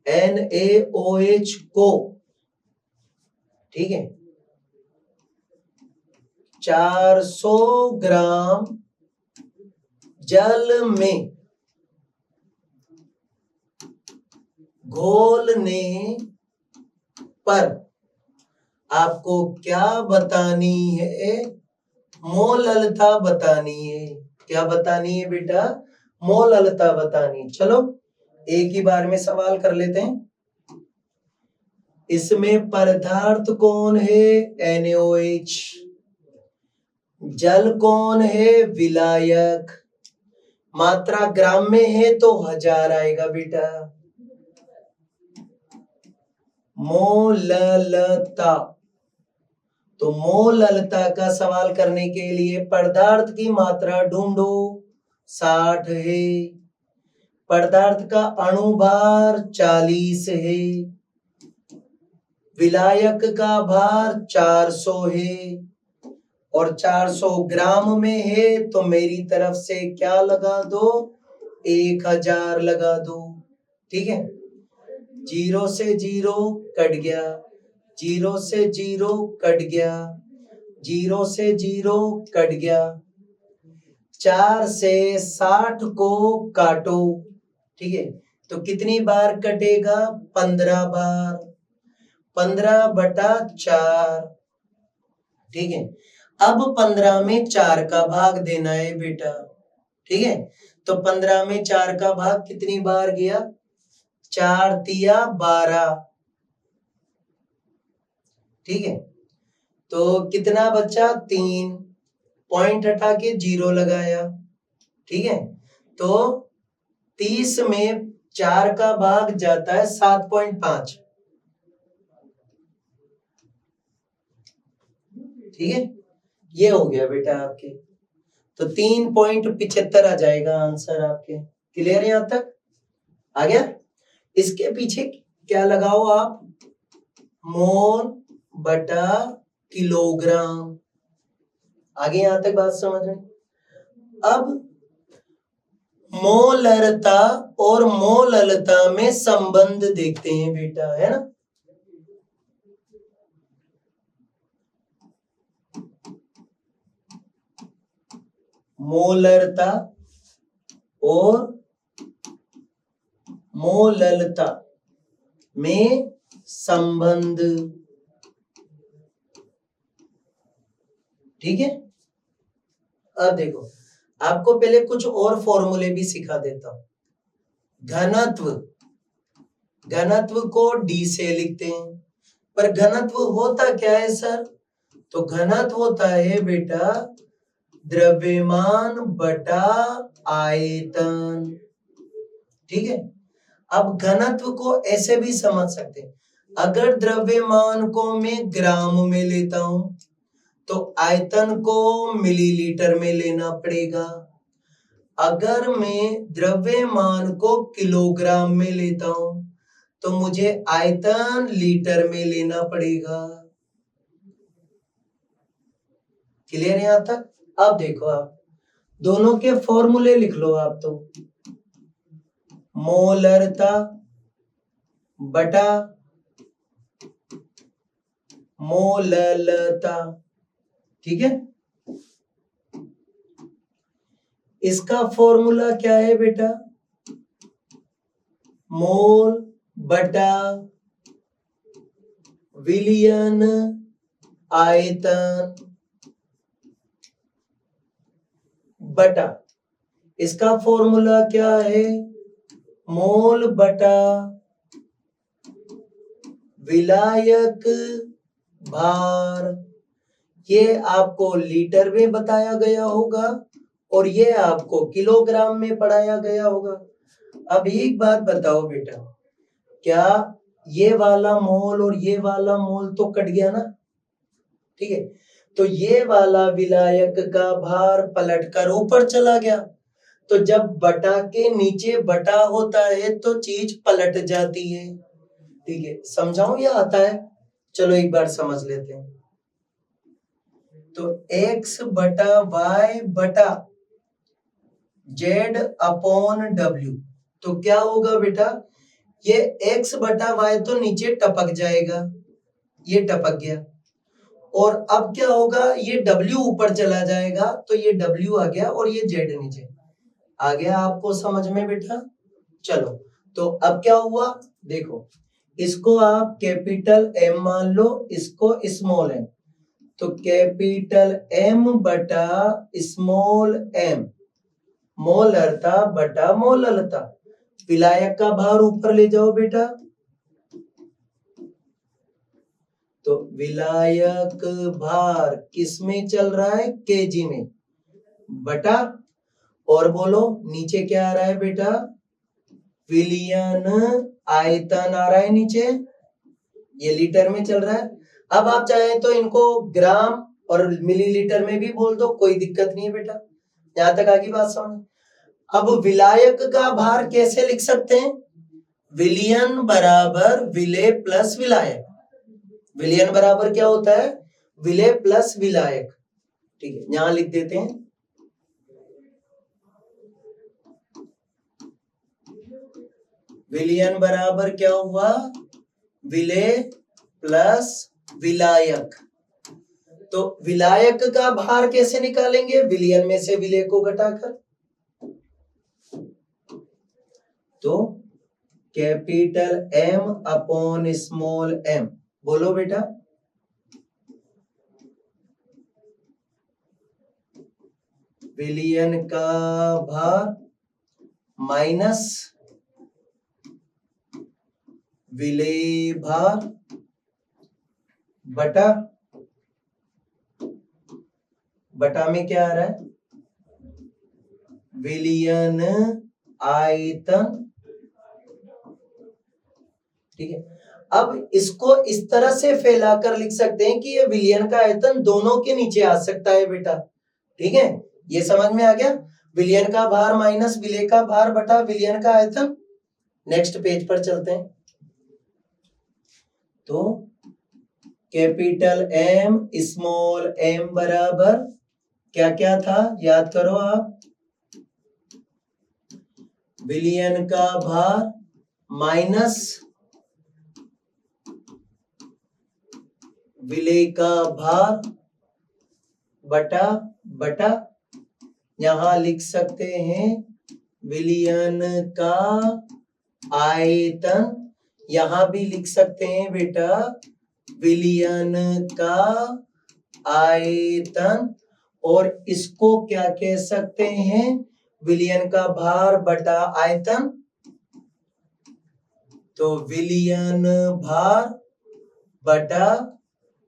NaOH को, ठीक है, 400 ग्राम जल में घोलने पर आपको क्या बतानी है? मोललता बतानी है। क्या बतानी है बेटा? मोललता बतानी। चलो एक ही बार में सवाल कर लेते हैं। इसमें पदार्थ कौन है? NaOH। जल कौन है? विलायक। मात्रा ग्राम में है तो 1000 आएगा बेटा। मोललता, तो मोललता का सवाल करने के लिए पदार्थ की मात्रा ढूंढो। 60 है। पदार्थ का अणुभार 40 है। विलायक का भार 400 है और 400 ग्राम में है, तो मेरी तरफ से क्या लगा दो? 1000 लगा दो। ठीक है, 0 से 0 कट गया, 0 से 0 कट गया, 0 से 0 कट गया। 4 से 60 को काटो। ठीक है, तो कितनी बार कटेगा? 15 बार। 15/4। ठीक है, अब 15 में 4 का भाग देना है बेटा। ठीक है, तो 15 में 4 का भाग कितनी बार गया? 4 तिया 12। ठीक है, तो कितना बचा? 3। पॉइंट हटा के 0 लगाया। ठीक है, तो 30 में 4 का भाग जाता है 7.5। ठीक है, ये हो गया बेटा आपके, तो 3.75 आ जाएगा आंसर आपके। क्लियर है यहां तक? आ गया? इसके पीछे क्या लगाओ आप? मोल बटा किलोग्राम। आगे यहां तक बात समझ में? अब मोलरता और मोललता में संबंध देखते हैं बेटा, है ना? मोलरता और मोललता में संबंध। ठीक है, अब देखो, आपको पहले कुछ और फॉर्मूले भी सिखा देता हूं। घनत्व, घनत्व को D से लिखते हैं, पर घनत्व होता क्या है सर? तो घनत्व होता है बेटा द्रव्यमान बटा आयतन। ठीक है, अब घनत्व को ऐसे भी समझ सकते हैं, अगर द्रव्यमान को मैं ग्राम में लेता हूं तो आयतन को मिलीलीटर में लेना पड़ेगा। अगर मैं द्रव्यमान को किलोग्राम में लेता हूं तो मुझे आयतन लीटर में लेना पड़ेगा। क्लियर है यहां तक? अब देखो, आप दोनों के फॉर्मूले लिख लो आप तो। मोलरता बटा मोललता। ठीक है, इसका फॉर्मूला क्या है बेटा? मोल बटा विलियन आयतन बटा, इसका फॉर्मूला क्या है? मोल बटा विलायक भार। ये आपको लीटर में बताया गया होगा और ये आपको किलोग्राम में पढ़ाया गया होगा। अब एक बात बताओ बेटा, क्या ये वाला मोल और ये वाला मोल तो कट गया ना? ठीक है, तो ये वाला विलायक का भार पलटकर ऊपर चला गया, तो जब बटा के नीचे बटा होता है तो चीज पलट जाती है। ठीक है, समझाऊं या आता है? चलो एक बार समझ लेते हैं। तो x बटा y बटा z अपॉन w, तो क्या होगा बेटा, ये x बटा वाई तो नीचे टपक जाएगा, ये टपक गया। और अब क्या होगा, ये w ऊपर चला जाएगा तो ये w आ गया और ये z नीचे आ गया। आपको समझ में बेटा? चलो तो अब क्या हुआ, देखो इसको आप कैपिटल M मान लो, इसको स्मॉल m, तो कैपिटल M बटा स्मॉल m, मोलरता बटा मोललता। विलायक का भार ऊपर ले जाओ बेटा, तो विलायक भार किस में चल रहा है, केजी में, बटा, और बोलो नीचे क्या आ रहा है बेटा, विलियन आयतन आ रहा है नीचे, ये लीटर में चल रहा है। अब आप चाहे तो इनको ग्राम और मिलीलीटर में भी बोल दो, कोई दिक्कत नहीं है बेटा। यहां तक आगे बात समझ। अब विलायक का भार कैसे लिख सकते हैं, विलियन बराबर विलेय प्लस विलायक। विलियन बराबर क्या होता है, विलेय प्लस विलायक। ठीक है, यहां लिख देते हैं, विलियन बराबर क्या हुआ, विलेय प्लस विलायक। तो विलायक का भार कैसे निकालेंगे, विलियन में से विलेय को घटाकर। तो capital M upon small m, बोलो बेटा, विलियन का भार माइनस विलेय भार बटा, बटा में क्या आ रहा है, विलियन आयतन। ठीक है, अब इसको इस तरह से फैलाकर लिख सकते हैं कि ये विलियन का आयतन दोनों के नीचे आ सकता है बेटा। ठीक है, ये समझ में आ गया, विलियन का भार माइनस विलेय का भार बटा विलियन का आयतन। नेक्स्ट पेज पर चलते हैं। तो कैपिटल M स्मॉल m बराबर क्या क्या था, याद करो आप, विलियन का भार माइनस विलेय का भार बटा, बटा यहां लिख सकते हैं विलियन का आयतन, यहां भी लिख सकते हैं बेटा विलियन का आयतन, और इसको क्या कह सकते हैं, विलियन का भार बटा आयतन। तो विलियन भार बटा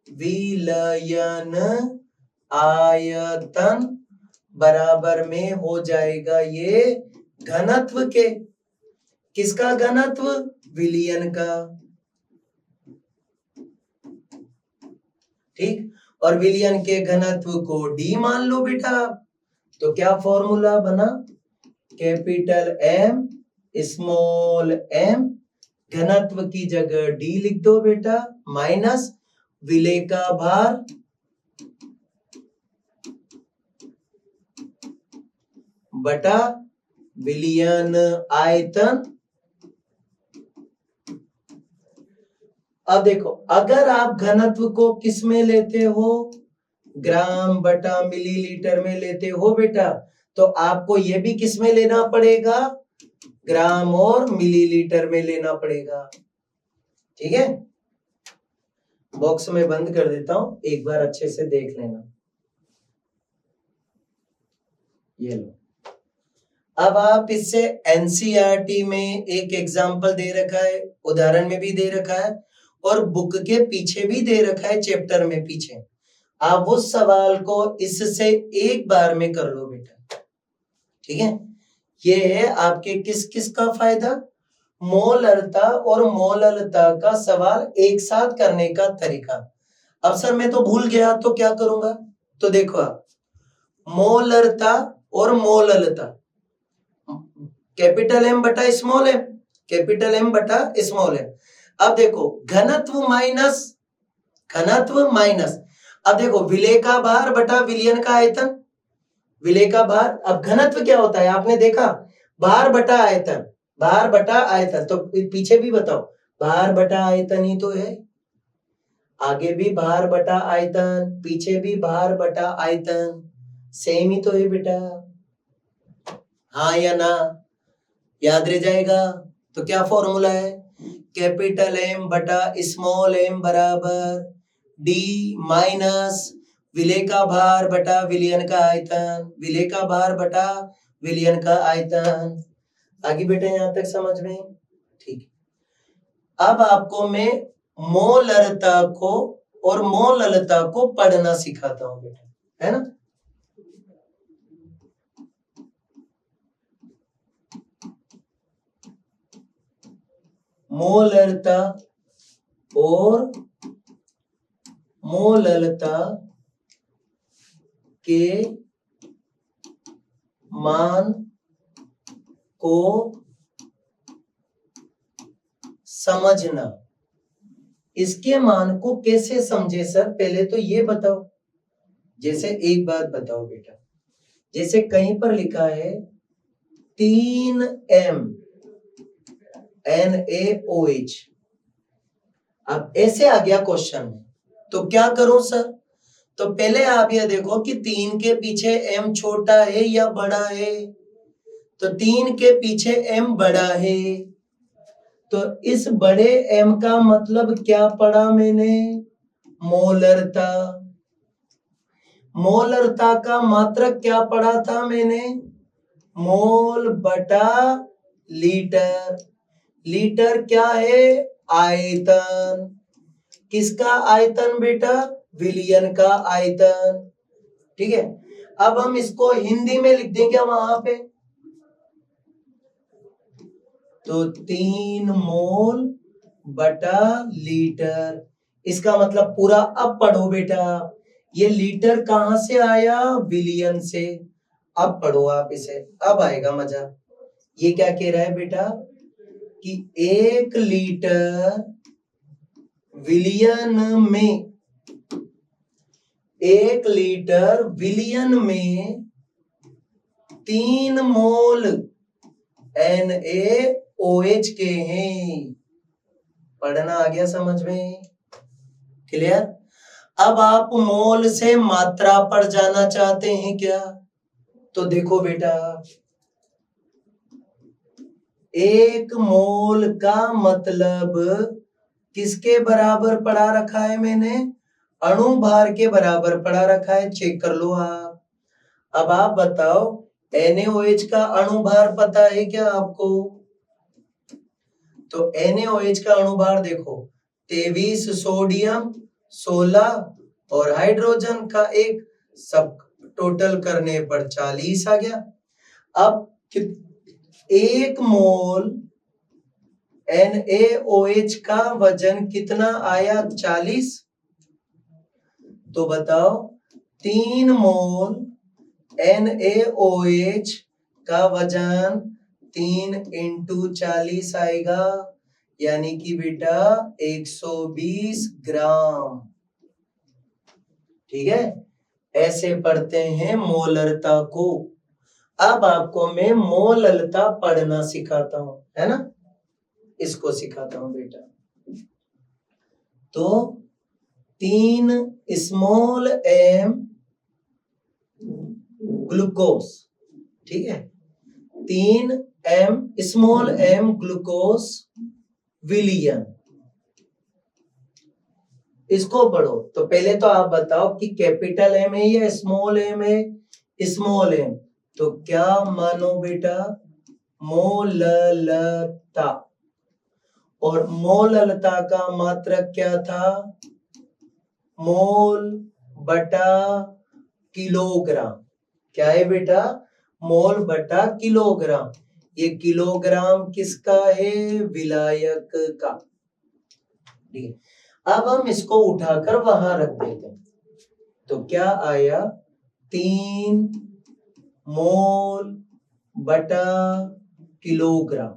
विलयन आयतन बराबर में हो जाएगा ये घनत्व के, किसका घनत्व, विलियन का। ठीक, और विलियन के घनत्व को D मान लो बेटा। तो क्या फॉर्मूला बना, कैपिटल M स्मॉल m, घनत्व की जगह D लिख दो बेटा, माइनस विलेय का भार बटा विलियन आयतन। अब देखो, अगर आप घनत्व को किस में लेते हो, ग्राम बटा मिलीलीटर में लेते हो बेटा, तो आपको यह भी किस में लेना पड़ेगा, ग्राम और मिलीलीटर में लेना पड़ेगा। ठीक है, बॉक्स में बंद कर देता हूं, एक बार अच्छे से देख लेना। ये लो, अब आप इससे एनसीईआरटी में एक एग्जाम्पल दे रखा है, उदाहरण में भी दे रखा है, और बुक के पीछे भी दे रखा है, चैप्टर में पीछे। आप उस सवाल को इससे एक बार में कर लो बेटा। ठीक है, ये है आपके किस किस का फायदा, मोलरता और मोललता का सवाल एक साथ करने का तरीका। अब सर मैं तो भूल गया, तो क्या करूंगा, तो देखो आप, मोलरता और मोललता, कैपिटल M बटा स्मॉल m, कैपिटल M बटा स्मॉल m। अब देखो घनत्व माइनस, घनत्व माइनस, अब देखो विलेय का भार बटा विलियन का आयतन, विलेय का भार, अब घनत्व क्या होता है आपने देखा, भार बटा आयतन, भार बटा आयतन, तो पीछे भी बताओ, भार बटा आयतन ही तो है, आगे भी भार बटा आयतन, पीछे भी भार बटा आयतन, सेम ही तो है बेटा, हाँ या ना, याद रह जाएगा। तो क्या फॉर्मूला है, कैपिटल एम बटा स्मॉल एम बराबर डी माइनस विलेय का भार बटा विलयन का आयतन, विलेय का भार बटा विलयन का आयतन। आगे बेटे यहां तक समझ में ठीक। अब आपको मैं मोलरता को और मोललता को पढ़ना सिखाता हूं बेटा, है ना। मोलरता और मोललता के मान को समझना। इसके मान को कैसे समझे सर, पहले तो ये बताओ। जैसे एक बात बताओ बेटा, जैसे कहीं पर लिखा है 3m NaOH, अब ऐसे आ गया क्वेश्चन में, तो क्या करूं सर, तो पहले आप ये देखो कि 3 के पीछे m छोटा है या बड़ा है, तो 3 के पीछे m बड़ा है, तो इस बड़े m का मतलब क्या पढ़ा मैंने, मोलरता। मोलरता का मात्रक क्या पढ़ा था मैंने, मोल बटा लीटर। लीटर क्या है, आयतन। किसका आयतन बेटा, विलयन का आयतन। ठीक है, अब हम इसको हिंदी में लिख दें क्या वहां पे, तो 3 मोल बटा लीटर, इसका मतलब पूरा। अब पढ़ो बेटा, ये लीटर कहां से आया, विलयन से। अब पढ़ो आप इसे, अब आएगा मजा। ये क्या कह रहा है बेटा कि 1 लीटर विलयन में, 1 लीटर विलयन में 3 मोल NaOH के हैं। पढ़ना आ गया समझ में, क्लियर। अब आप मोल से मात्रा पर जाना चाहते हैं क्या, तो देखो बेटा, 1 मोल का मतलब किसके बराबर पढ़ा रखा है मैंने, अणु भार के बराबर पढ़ा रखा है, चेक कर लो आप। अब आप बताओ NaOH का अणु भार पता है क्या आपको, तो NaOH का अणु भार देखो 23 सोडियम 16 और हाइड्रोजन का एक, सब टोटल करने पर 40 आ गया। अब 1 मोल NaOH का वजन कितना आया, 40, तो बताओ 3 मोल NaOH का वजन 3 × 40 आएगा, यानी कि बेटा 120 ग्राम। ठीक है, ऐसे पढ़ते हैं मोलरता को। अब आपको मैं मोललता पढ़ना सिखाता हूं, है ना, इसको सिखाता हूं बेटा। तो 3 स्मॉल m ग्लूकोज, ठीक है, 3 m स्मॉल m ग्लूकोज विलयन, इसको पढ़ो। तो पहले तो आप बताओ कि कैपिटल एम है या स्मॉल एम है, स्मॉल एम, तो क्या मानो बेटा, मोललता। और मोललता का मात्रक क्या था, मोल बटा किलोग्राम। क्या है बेटा, मोल बटा किलोग्राम। ये किलोग्राम किसका है, विलायक का। ठीक है, अब हम इसको उठाकर वहां रख देते हैं, तो क्या आया, 3 मोल बटा किलोग्राम।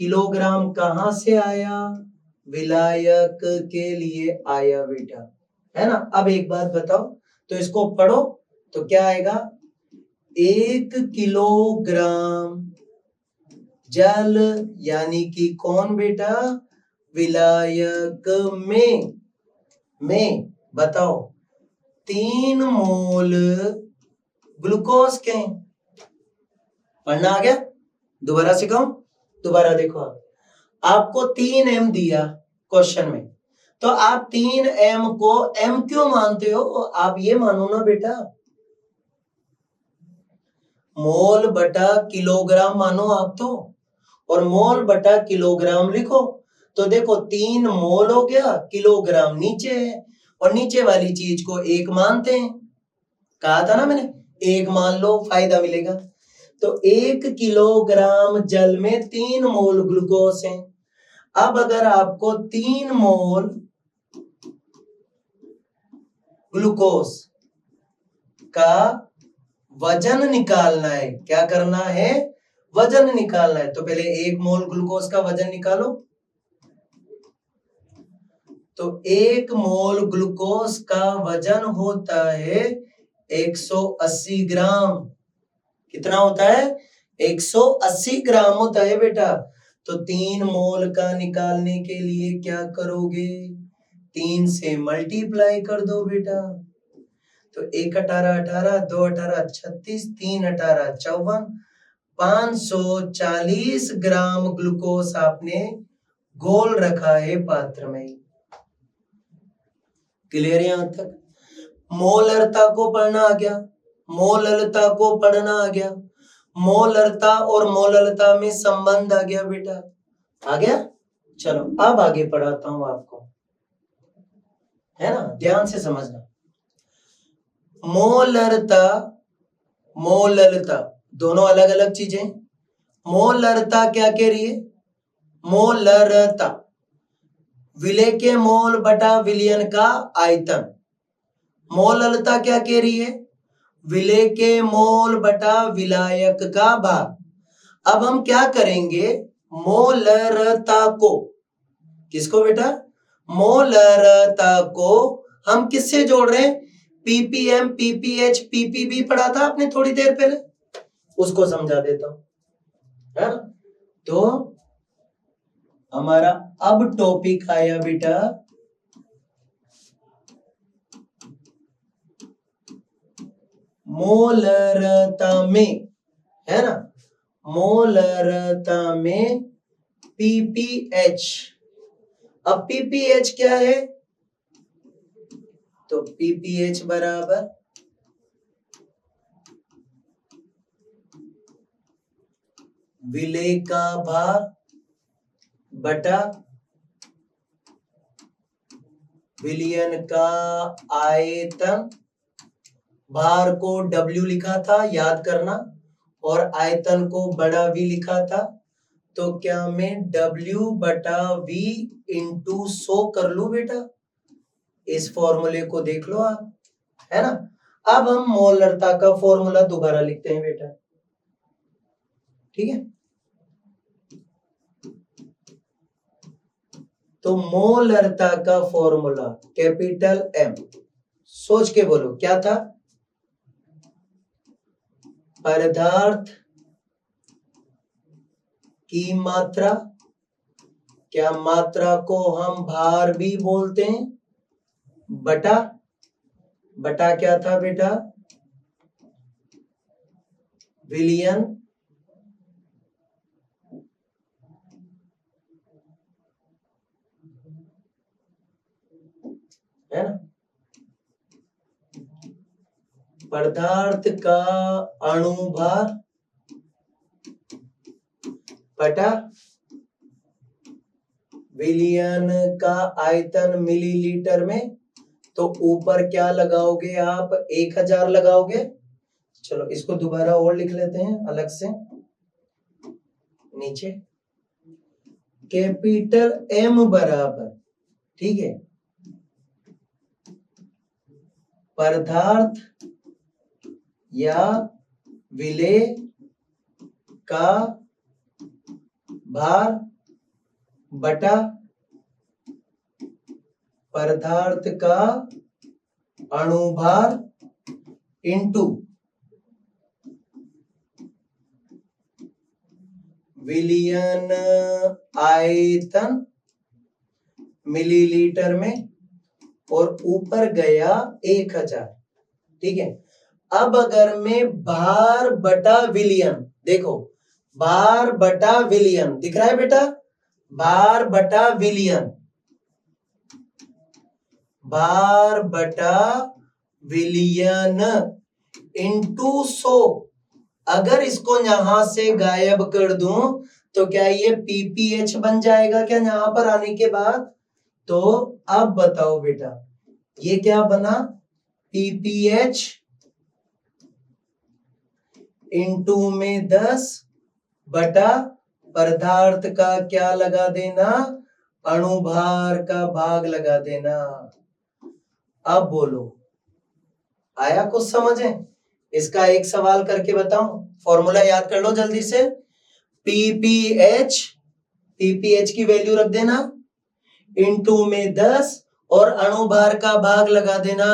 किलोग्राम कहां से आया, विलायक के लिए आया बेटा, है ना। अब एक बात बताओ, तो इसको पढ़ो, तो क्या आएगा, 1 किलोग्राम जल यानी कि कौन बेटा, विलायक में बताओ 3 मोल ग्लूकोज के हैं। पढ़ना आ गया? दोबारा सिखाऊं? दोबारा देखो, आपको 3m दिया क्वेश्चन में, तो आप 3m को m क्यों मानते हो? आप ये मानो ना बेटा, मोल बटा किलोग्राम मानो आप तो, और मोल बटा किलोग्राम लिखो। तो देखो 3 मोल हो गया, किलोग्राम नीचे है, और नीचे वाली चीज को 1 मानते हैं। कहा था ना मैंने, 1 मान लो, फायदा मिलेगा। तो 1 किलोग्राम जल में 3 मोल ग्लूकोज है। अब अगर आपको 3 मोल ग्लूकोज का वजन निकालना है, क्या करना है? वजन निकालना है। तो पहले 1 मोल ग्लूकोज का वजन निकालो। तो 1 मोल ग्लूकोज का वजन होता है 180 ग्राम। कितना होता है? 180 ग्राम होता है बेटा। तो 3 मोल का निकालने के लिए क्या करोगे? 3 से मल्टीप्लाई कर दो बेटा। तो 1 18 18, 2 18 36, 3 18 54, 540 ग्राम ग्लूकोज आपने घोल रखा है पात्र में। क्लियर यहां तक? मोलरता को पढ़ना आ गया, मोललता को पढ़ना आ गया, मोलरता और मोललता में संबंध आ गया बेटा। आ गया? चलो अब आगे पढ़ाता हूं आपको, है ना, ध्यान से समझना। मोलरता मोललता दोनों अलग अलग चीजें। मोलरता क्या कह रही है? मोलरता विलेय के मोल बटा विलयन का आयतन। मोललता क्या कह रही है? विलेय के मोल बटा विलायक का भार। अब हम क्या करेंगे? मोलरता को, किसको बेटा? मोलरता को हम किससे जोड़ रहे हैं? पीपीएम, पीपीएच, पीपीबी पढ़ा था आपने थोड़ी देर पहले, उसको समझा देता हूं, है ना। तो हमारा अब टॉपिक आया बेटा मोलरता में, है ना। मोलरता में पीपीएच। अब पीपीएच क्या है? तो पीपीएच बराबर विलेय का भार बटा विलयन का आयतन। भार को W लिखा था, याद करना, और आयतन को बड़ा V लिखा था। तो क्या मैं W बटा V इंटू 100 कर लू बेटा? इस फॉर्मूले को देख लो आप, है ना। अब हम मोलरता का फॉर्मूला दोबारा लिखते हैं बेटा, ठीक है। तो मोलरता का फॉर्मूला कैपिटल M, सोच के बोलो क्या था? पदार्थ की मात्रा, क्या मात्रा को हम भार भी बोलते हैं, बटा, बटा क्या था बेटा? विलयन, है ना। पदार्थ का अणुभार बटा विलयन का आयतन मिलीलीटर में। तो ऊपर क्या लगाओगे आप? 1000 लगाओगे। चलो इसको दोबारा और लिख लेते हैं अलग से नीचे। कैपिटल M बराबर, ठीक है, पदार्थ या विलेय का भार बटा पदार्थ का अणुभार इंटू विलियन आयतन मिलीलीटर में और ऊपर गया 1000। ठीक है, अब अगर मैं भार बटा विलियन, देखो भार बटा विलियन दिख रहा है बेटा, भार बटा विलियन, भार बटा विलियन इंटू 100, अगर इसको यहां से गायब कर दूं तो क्या ये पीपीएच बन जाएगा क्या यहां पर आने के बाद? तो अब बताओ बेटा ये क्या बना, पीपीएच इंटू में 10 बटा पदार्थ का क्या लगा देना, अणुभार का भाग लगा देना। अब बोलो आया कुछ समझे? इसका एक सवाल करके बताऊं, फॉर्मूला याद कर लो जल्दी से। पीपीएच, पीपीएच की वैल्यू रख देना इंटू में 10 और अणुभार का भाग लगा देना।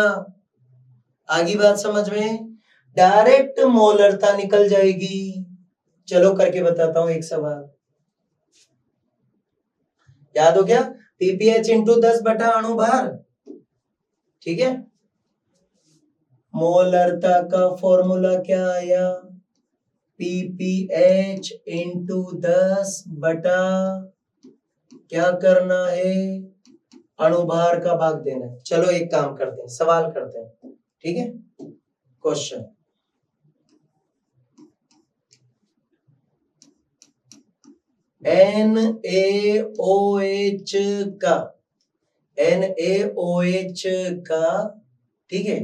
आगे बात समझ में? डायरेक्ट मोलरता निकल जाएगी। चलो करके बताता हूं एक सवाल, याद हो गया? पीपीएच इंटू 10 बटा अणुभार, ठीक है। मोलरता का फॉर्मूला क्या आया, पीपीएच इंटू 10 बटा क्या करना है, अणुभार का भाग देना है। चलो एक काम करते हैं, सवाल करते हैं, ठीक है। क्वेश्चन, NaOH का, NaOH का, ठीक है,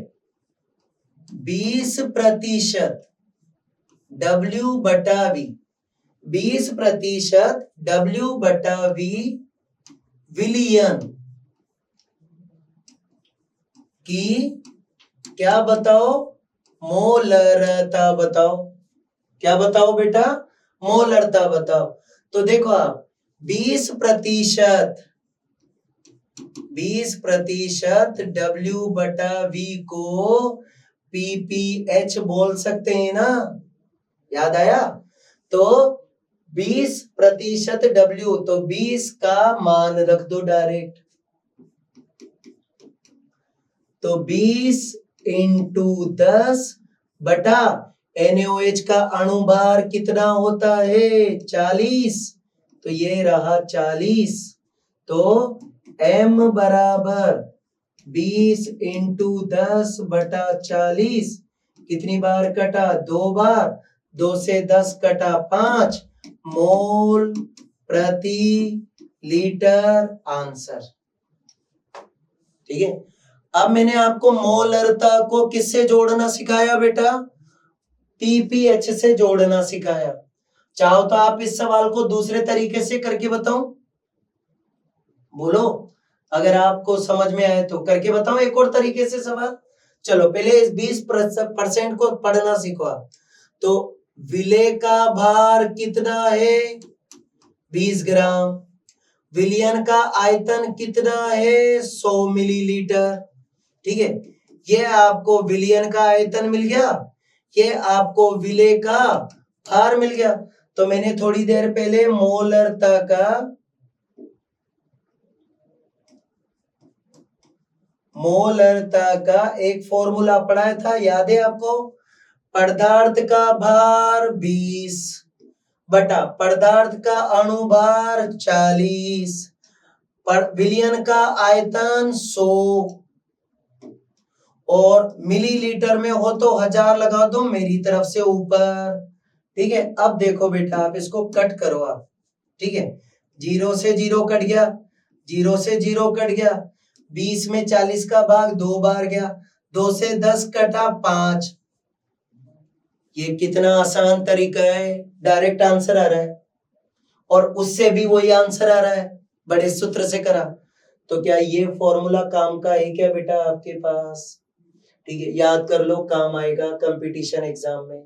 20% W बटा V, 20% W बटा V विलियन की क्या बताओ, मोलरता बताओ। क्या बताओ बेटा, मोलरता बताओ। तो देखो आप 20% W बटा V को PPH बोल सकते हैं ना, याद आया? तो 20% W, तो 20 का मान रख दो डायरेक्ट, तो 20 इंटू 10 बटा NaOH का अणुभार कितना होता है, 40, तो ये रहा 40, तो M बराबर 20 इंटू 10 बटा 40, कितनी बार कटा, 2 बार, 2 से 10 कटा 5 मोल प्रति लीटर आंसर, ठीक है। अब मैंने आपको मोलरता को किससे जोड़ना सिखाया बेटा, पीपीएच से जोड़ना सिखाया। चाहो तो आप इस सवाल को दूसरे तरीके से करके बताऊं, बोलो अगर आपको समझ में आए तो करके बताओ एक और तरीके से सवाल। चलो पहले इस 20% को पढ़ना सीखो आप। तो विलेय का भार कितना है, 20 ग्राम, विलियन का आयतन कितना है, 100 मिलीलीटर, ठीक है। ये आपको विलियन का आयतन मिल गया, ये आपको विलेय का भार मिल गया। तो मैंने थोड़ी देर पहले मोलरता का एक फॉर्मूला पढ़ाया था, याद है आपको? पदार्थ का भार 20 बटा पदार्थ का अणुभार 40, विलियन का आयतन 100 और मिलीलीटर में हो तो 1000 लगा दो मेरी तरफ से ऊपर, ठीक है। अब देखो बेटा आप इसको कट करो आप, ठीक है। 0 से 0 कट गया, 0 से 0 कट गया, 20 में 40 का भाग 2 बार गया, 2 से 10 कटा 5। ये कितना आसान तरीका है, डायरेक्ट आंसर आ रहा है, और उससे भी वही आंसर आ रहा है, बड़े सूत्र से करा। तो क्या ये फॉर्मूला काम का है क्या बेटा आपके पास, ठीक है। याद कर लो, काम आएगा कंपटीशन एग्जाम में।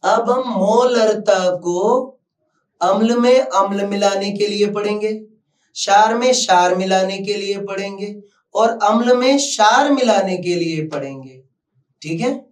अब हम मोलरता को अम्ल में अम्ल मिलाने के लिए पढ़ेंगे, क्षार में क्षार मिलाने के लिए पढ़ेंगे, और अम्ल में क्षार मिलाने के लिए पढ़ेंगे, ठीक है।